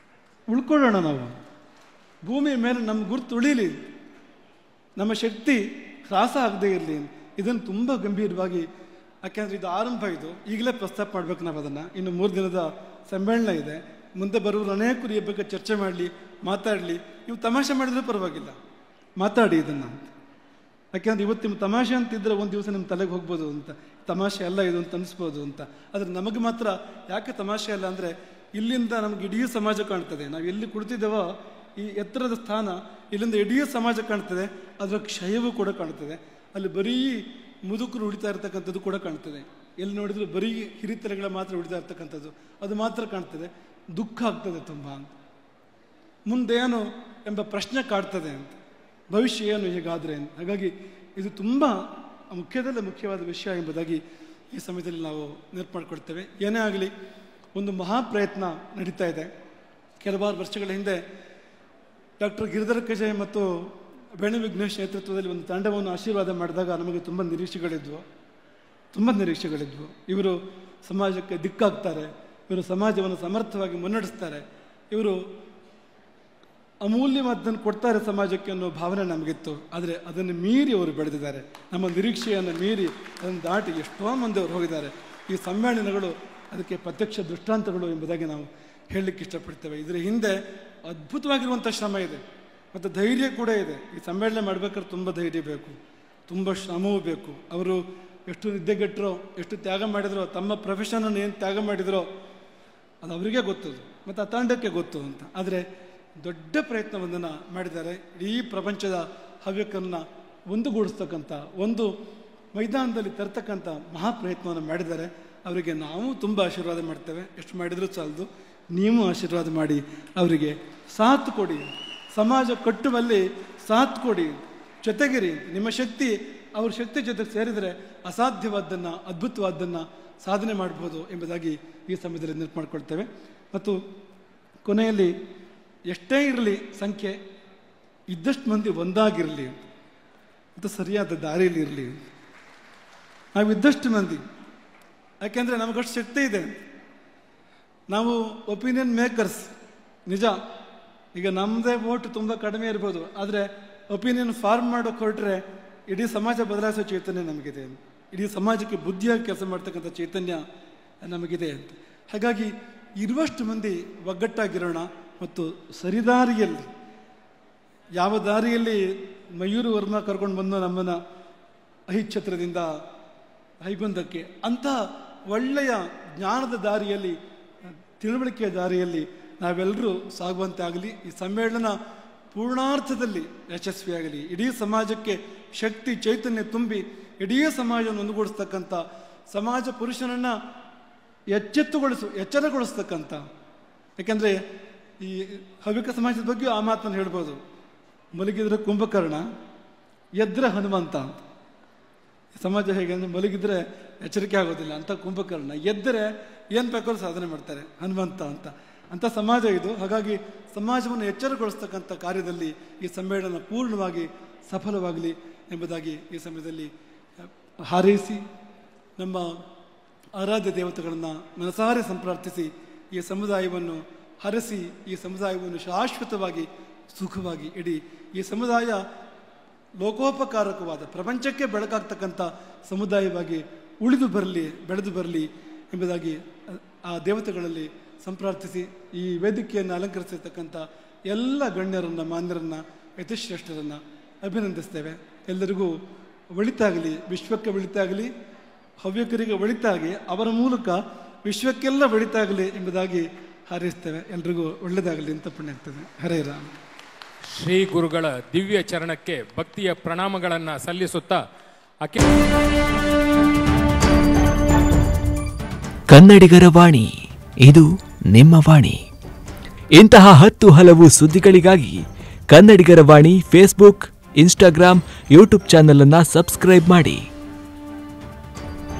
ನಾವು ಭೂಮಿಯ ಮೇಲೆ ನಮ್ಮ ಗುರುತು ಉಳೀಲಿ, ನಮ್ಮ ಶಕ್ತಿ ಹ್ರಾಸ ಆಗದೇ ಇರಲಿ. ಇದನ್ನು ತುಂಬ ಗಂಭೀರವಾಗಿ, ಯಾಕೆಂದರೆ ಇದು ಆರಂಭ, ಇದು ಈಗಲೇ ಪ್ರಸ್ತಾಪ ಮಾಡಬೇಕು ನಾವು ಅದನ್ನು. ಇನ್ನು 3 ದಿನದ ಸಮ್ಮೇಳನ ಇದೆ, ಮುಂದೆ ಬರುವವರು ಅನೇಕರು ಈ ಬಗ್ಗೆ ಚರ್ಚೆ ಮಾಡಲಿ, ಮಾತಾಡಲಿ. ನೀವು ತಮಾಷೆ ಮಾಡಿದ್ರೂ ಪರವಾಗಿಲ್ಲ, ಮಾತಾಡಿ ಇದನ್ನು. ಯಾಕೆಂದರೆ ಇವತ್ತು ನಿಮ್ಮ ತಮಾಷೆ ಅಂತಿದ್ರೆ ಒಂದು ದಿವಸ ನಿಮ್ಮ ತಲೆಗೆ ಹೋಗ್ಬೋದು ಅಂತ, ತಮಾಷೆ ಅಲ್ಲ ಇದು ಅಂತ ಅನಿಸ್ಬೋದು ಅಂತ. ಆದರೆ ನಮಗೆ ಮಾತ್ರ ಯಾಕೆ ತಮಾಷೆ ಅಲ್ಲ ಅಂದರೆ, ಇಲ್ಲಿಂದ ನಮ್ಗೆ ಇಡೀ ಸಮಾಜ ಕಾಣ್ತದೆ. ನಾವು ಎಲ್ಲಿ ಕುಳಿತಿದ್ದೇವೋ ಈ ಎತ್ತರದ ಸ್ಥಾನ, ಇಲ್ಲಿಂದ ಇಡೀ ಸಮಾಜ ಕಾಣ್ತದೆ, ಅದರ ಕ್ಷಯವೂ ಕೂಡ ಕಾಣ್ತದೆ. ಅಲ್ಲಿ ಬರೀ ಮುದುಕರು ಉಳಿತಾ ಇರ್ತಕ್ಕಂಥದ್ದು ಕೂಡ ಕಾಣ್ತದೆ. ಎಲ್ಲಿ ನೋಡಿದ್ರು ಬರೀ ಹಿರಿತರೆಗಳ ಮಾತ್ರ ಉಳಿತಾ ಇರ್ತಕ್ಕಂಥದ್ದು, ಅದು ಮಾತ್ರ ಕಾಣ್ತದೆ. ದುಃಖ ಆಗ್ತದೆ ತುಂಬ ಅಂತ. ಮುಂದೇನು ಎಂಬ ಪ್ರಶ್ನೆ ಕಾಡ್ತದೆ ಅಂತ, ಭವಿಷ್ಯ ಏನು ಹೀಗಾದರೆ ಅಂತ. ಹಾಗಾಗಿ ಇದು ತುಂಬ ಮುಖ್ಯವಾದ ವಿಷಯ ಎಂಬುದಾಗಿ ಈ ಸಮಯದಲ್ಲಿ ನಾವು ನೆನಪು ಮಾಡಿಕೊಡ್ತೇವೆ. ಏನೇ ಆಗಲಿ, ಒಂದು ಮಹಾಪ್ರಯತ್ನ ನಡೀತಾ ಇದೆ. ಕೆಲವಾರು ವರ್ಷಗಳ ಹಿಂದೆ ಡಾಕ್ಟರ್ ಗಿರಿಧರ ಕಜೆ ಮತ್ತು ಬೇಣು ವಿಘ್ನೇಶ್ ನೇತೃತ್ವದಲ್ಲಿ ಒಂದು ತಂಡವನ್ನು ಆಶೀರ್ವಾದ ಮಾಡಿದಾಗ ನಮಗೆ ತುಂಬ ನಿರೀಕ್ಷೆಗಳಿದ್ವು. ಇವರು ಸಮಾಜಕ್ಕೆ ದಿಕ್ಕಾಗ್ತಾರೆ, ಇವರು ಸಮಾಜವನ್ನು ಸಮರ್ಥವಾಗಿ ಮುನ್ನಡೆಸ್ತಾರೆ, ಇವರು ಅಮೂಲ್ಯವಾದ್ದನ್ನು ಕೊಡ್ತಾರೆ ಸಮಾಜಕ್ಕೆ ಅನ್ನೋ ಭಾವನೆ ನಮಗಿತ್ತು. ಆದರೆ ಅದನ್ನು ಮೀರಿ ಅವರು ಬೆಳೆದಿದ್ದಾರೆ. ನಮ್ಮ ನಿರೀಕ್ಷೆಯನ್ನು ಮೀರಿ ಅದನ್ನು ದಾಟಿ ಎಷ್ಟೋ ಮಂದಿ ಅವರು ಹೋಗಿದ್ದಾರೆ. ಈ ಸಮ್ಮೇಳನಗಳು ಅದಕ್ಕೆ ಪ್ರತ್ಯಕ್ಷ ದೃಷ್ಟಾಂತಗಳು ಎಂಬುದಾಗಿ ನಾವು ಹೇಳಲಿಕ್ಕೆ ಇಷ್ಟಪಡ್ತೇವೆ. ಇದರ ಹಿಂದೆ ಅದ್ಭುತವಾಗಿರುವಂಥ ಶ್ರಮ ಇದೆ ಮತ್ತು ಧೈರ್ಯ ಕೂಡ ಇದೆ. ಈ ಸಮ್ಮೇಳನ ಮಾಡಬೇಕಾದ್ರೆ ತುಂಬ ಧೈರ್ಯ ಬೇಕು, ತುಂಬ ಶ್ರಮವೂ ಬೇಕು. ಅವರು ಎಷ್ಟು ನಿದ್ದೆಗೆಟ್ಟರೋ, ಎಷ್ಟು ತ್ಯಾಗ ಮಾಡಿದರೋ, ತಮ್ಮ ಪ್ರೊಫೆಷನನ್ನು ಏನು ತ್ಯಾಗ ಮಾಡಿದರೋ ಅದು ಅವರಿಗೆ ಗೊತ್ತು ಮತ್ತು ಆ ತಂಡಕ್ಕೆ ಗೊತ್ತು ಅಂತ. ಆದರೆ ದೊಡ್ಡ ಪ್ರಯತ್ನವೊಂದನ್ನು ಮಾಡಿದ್ದಾರೆ. ಇಡೀ ಪ್ರಪಂಚದ ಹವ್ಯಕರನ್ನು ಒಂದುಗೂಡಿಸ್ತಕ್ಕಂಥ, ಒಂದು ಮೈದಾನದಲ್ಲಿ ತರ್ತಕ್ಕಂಥ ಮಹಾಪ್ರಯತ್ನವನ್ನು ಮಾಡಿದ್ದಾರೆ. ಅವರಿಗೆ ನಾವು ತುಂಬ ಆಶೀರ್ವಾದ ಮಾಡ್ತೇವೆ. ಎಷ್ಟು ಮಾಡಿದರೂ ಸಾಲದು, ನೀವು ಆಶೀರ್ವಾದ ಮಾಡಿ ಅವರಿಗೆ ಸಾಥ್ ಕೊಡಿ, ಸಮಾಜ ಕಟ್ಟುವಲ್ಲಿ ಸಾಥ್ ಕೊಡಿ, ಜೊತೆಗಿರಿ. ನಿಮ್ಮ ಶಕ್ತಿ ಅವ್ರ ಶಕ್ತಿ ಜೊತೆಗೆ ಸೇರಿದರೆ ಅಸಾಧ್ಯವಾದ್ದನ್ನು, ಅದ್ಭುತವಾದ್ದನ್ನು ಸಾಧನೆ ಮಾಡ್ಬೋದು ಎಂಬುದಾಗಿ ಈ ಸಮಯದಲ್ಲಿ ನೆನಪು ಮಾಡಿಕೊಳ್ತೇವೆ. ಮತ್ತು ಕೊನೆಯಲ್ಲಿ ಎಷ್ಟೇ ಇರಲಿ ಸಂಖ್ಯೆ, ಇದ್ದಷ್ಟು ಮಂದಿ ಒಂದಾಗಿರಲಿ ಮತ್ತು ಸರಿಯಾದ ದಾರಿಯಲ್ಲಿ ಇರಲಿ. ನಾವು ಇದ್ದಷ್ಟು ಮಂದಿ, ಯಾಕೆಂದರೆ ನಮಗಷ್ಟು ಶಕ್ತಿ ಇದೆ. ನಾವು ಒಪಿನಿಯನ್ ಮೇಕರ್ಸ್, ನಿಜ. ಈಗ ನಮ್ಮದೇ ವೋಟ್ ತುಂಬ ಕಡಿಮೆ ಇರ್ಬೋದು, ಆದರೆ ಒಪಿನಿಯನ್ ಫಾರ್ಮ್ ಮಾಡೋಕೆ ಹೊರಟ್ರೆ ಇಡೀ ಸಮಾಜ ಬದಲಾಯಿಸೋ ಚೈತನ್ಯ ನಮಗಿದೆ, ಇಡೀ ಸಮಾಜಕ್ಕೆ ಬುದ್ಧಿಯಾಗಿ ಕೆಲಸ ಮಾಡ್ತಕ್ಕಂಥ ಚೈತನ್ಯ ನಮಗಿದೆ ಅಂತ. ಹಾಗಾಗಿ ಇರುವಷ್ಟು ಮಂದಿ ಒಗ್ಗಟ್ಟಾಗಿರೋಣ ಮತ್ತು ಸರಿದಾರಿಯಲ್ಲಿ, ಯಾವ ದಾರಿಯಲ್ಲಿ ಮಯೂರು ವರ್ಮ ಕರ್ಕೊಂಡು ಬಂದು ನಮ್ಮನ್ನು ಅಹಿಚ್ಛತ್ರದಿಂದ ಹೈಗೊಂದಕ್ಕೆ, ಅಂಥ ಒಳ್ಳೆಯ ಜ್ಞಾನದ ದಾರಿಯಲ್ಲಿ, ತಿಳುವಳಿಕೆಯ ದಾರಿಯಲ್ಲಿ ನಾವೆಲ್ಲರೂ ಸಾಗುವಂತೆ ಆಗಲಿ. ಈ ಸಮ್ಮೇಳನ ಪೂರ್ಣಾರ್ಥದಲ್ಲಿ ಯಶಸ್ವಿಯಾಗಲಿ. ಇಡೀ ಸಮಾಜಕ್ಕೆ ಶಕ್ತಿ ಚೈತನ್ಯ ಇಡೀ ಸಮಾಜವನ್ನು ಒಂದುಗೂಡಿಸ್ತಕ್ಕಂಥ, ಸಮಾಜ ಪುರುಷನನ್ನು ಎಚ್ಚರಗೊಳಿಸ್ತಕ್ಕಂಥ. ಯಾಕೆಂದರೆ ಈ ಹವ್ಯಕ ಸಮಾಜದ ಬಗ್ಗೆ ಆ ಮಾತನ್ನು ಹೇಳ್ಬೋದು. ಮಲಗಿದ್ರೆ ಕುಂಭಕರ್ಣ, ಎದ್ರೆ ಹನುಮಂತ ಅಂತ. ಸಮಾಜ ಹೇಗೆ ಅಂದರೆ ಮಲಗಿದ್ರೆ ಎಚ್ಚರಿಕೆ ಆಗೋದಿಲ್ಲ ಅಂತ ಕುಂಭಕರ್ಣ, ಎದ್ದರೆ ಏನು ಬೇಕಾದ್ರೂ ಸಾಧನೆ ಮಾಡ್ತಾರೆ ಹನುಮಂತ ಅಂತ ಸಮಾಜ ಇದು. ಹಾಗಾಗಿ ಸಮಾಜವನ್ನು ಎಚ್ಚರಗೊಳಿಸ್ತಕ್ಕಂಥ ಕಾರ್ಯದಲ್ಲಿ ಈ ಸಮ್ಮೇಳನ ಪೂರ್ಣವಾಗಿ ಸಫಲವಾಗಲಿ ಎಂಬುದಾಗಿ ಈ ಸಮಯದಲ್ಲಿ ಹಾರೈಸಿ, ನಮ್ಮ ಆರಾಧ್ಯ ದೇವತೆಗಳನ್ನು ಮನಸಾರೆ ಸಂಪ್ರಾರ್ಥಿಸಿ ಈ ಸಮುದಾಯವನ್ನು ಹರಸಿ, ಈ ಸಮುದಾಯವನ್ನು ಶಾಶ್ವತವಾಗಿ ಸುಖವಾಗಿ ಇಡಿ. ಈ ಸಮುದಾಯ ಲೋಕೋಪಕಾರಕವಾದ, ಪ್ರಪಂಚಕ್ಕೆ ಬೆಳಕಾಗ್ತಕ್ಕಂಥ ಸಮುದಾಯವಾಗಿ ಉಳಿದು ಬರಲಿ, ಬೆಳೆದು ಬರಲಿ ಎಂಬುದಾಗಿ ಆ ದೇವತೆಗಳಲ್ಲಿ ಸಂಪ್ರಾರ್ಥಿಸಿ, ಈ ವೇದಿಕೆಯನ್ನು ಅಲಂಕರಿಸಿರ್ತಕ್ಕಂಥ ಎಲ್ಲ ಗಣ್ಯರನ್ನು, ಮಾನ್ಯರನ್ನು, ಯತಿಶ್ರೇಷ್ಠರನ್ನು ಅಭಿನಂದಿಸ್ತೇವೆ. ಎಲ್ಲರಿಗೂ ಒಳಿತಾಗಲಿ, ವಿಶ್ವಕ್ಕೆ ಒಳಿತಾಗಲಿ, ಹವ್ಯಕರಿಗೆ ಒಳಿತಾಗಿ ಅವರ ಮೂಲಕ ವಿಶ್ವಕ್ಕೆಲ್ಲ ಒಳಿತಾಗಲಿ ಎಂಬುದಾಗಿ ಹಾರೈಸ್ತೇವೆ. ಎಲ್ರಿಗೂ ಒಳ್ಳೆಯದಾಗಲಿ ಅಂತ ಪುಣ್ಯ ಆಗ್ತದೆ. ಹರೇ ರಾಮ. ಶ್ರೀ ಗುರುಗಳ ದಿವ್ಯ ಚರಣಕ್ಕೆ ಭಕ್ತಿಯ ಪ್ರಣಾಮಗಳನ್ನು ಸಲ್ಲಿಸುತ್ತಾ ಕನ್ನಡಿಗರ ವಾಣಿ, ಇದು ನಿಮ್ಮ ವಾಣಿ. ಇಂತಹ 10 ಹಲವು ಸುದ್ದಿಗಳಿಗಾಗಿ ಕನ್ನಡಿಗರ ವಾಣಿ ಫೇಸ್ಬುಕ್, ಇನ್ಸ್ಟಾಗ್ರಾಂ, ಯೂಟ್ಯೂಬ್ ಚಾನೆಲ್ ಅನ್ನು ಸಬ್ಸ್ಕ್ರೈಬ್ ಮಾಡಿ.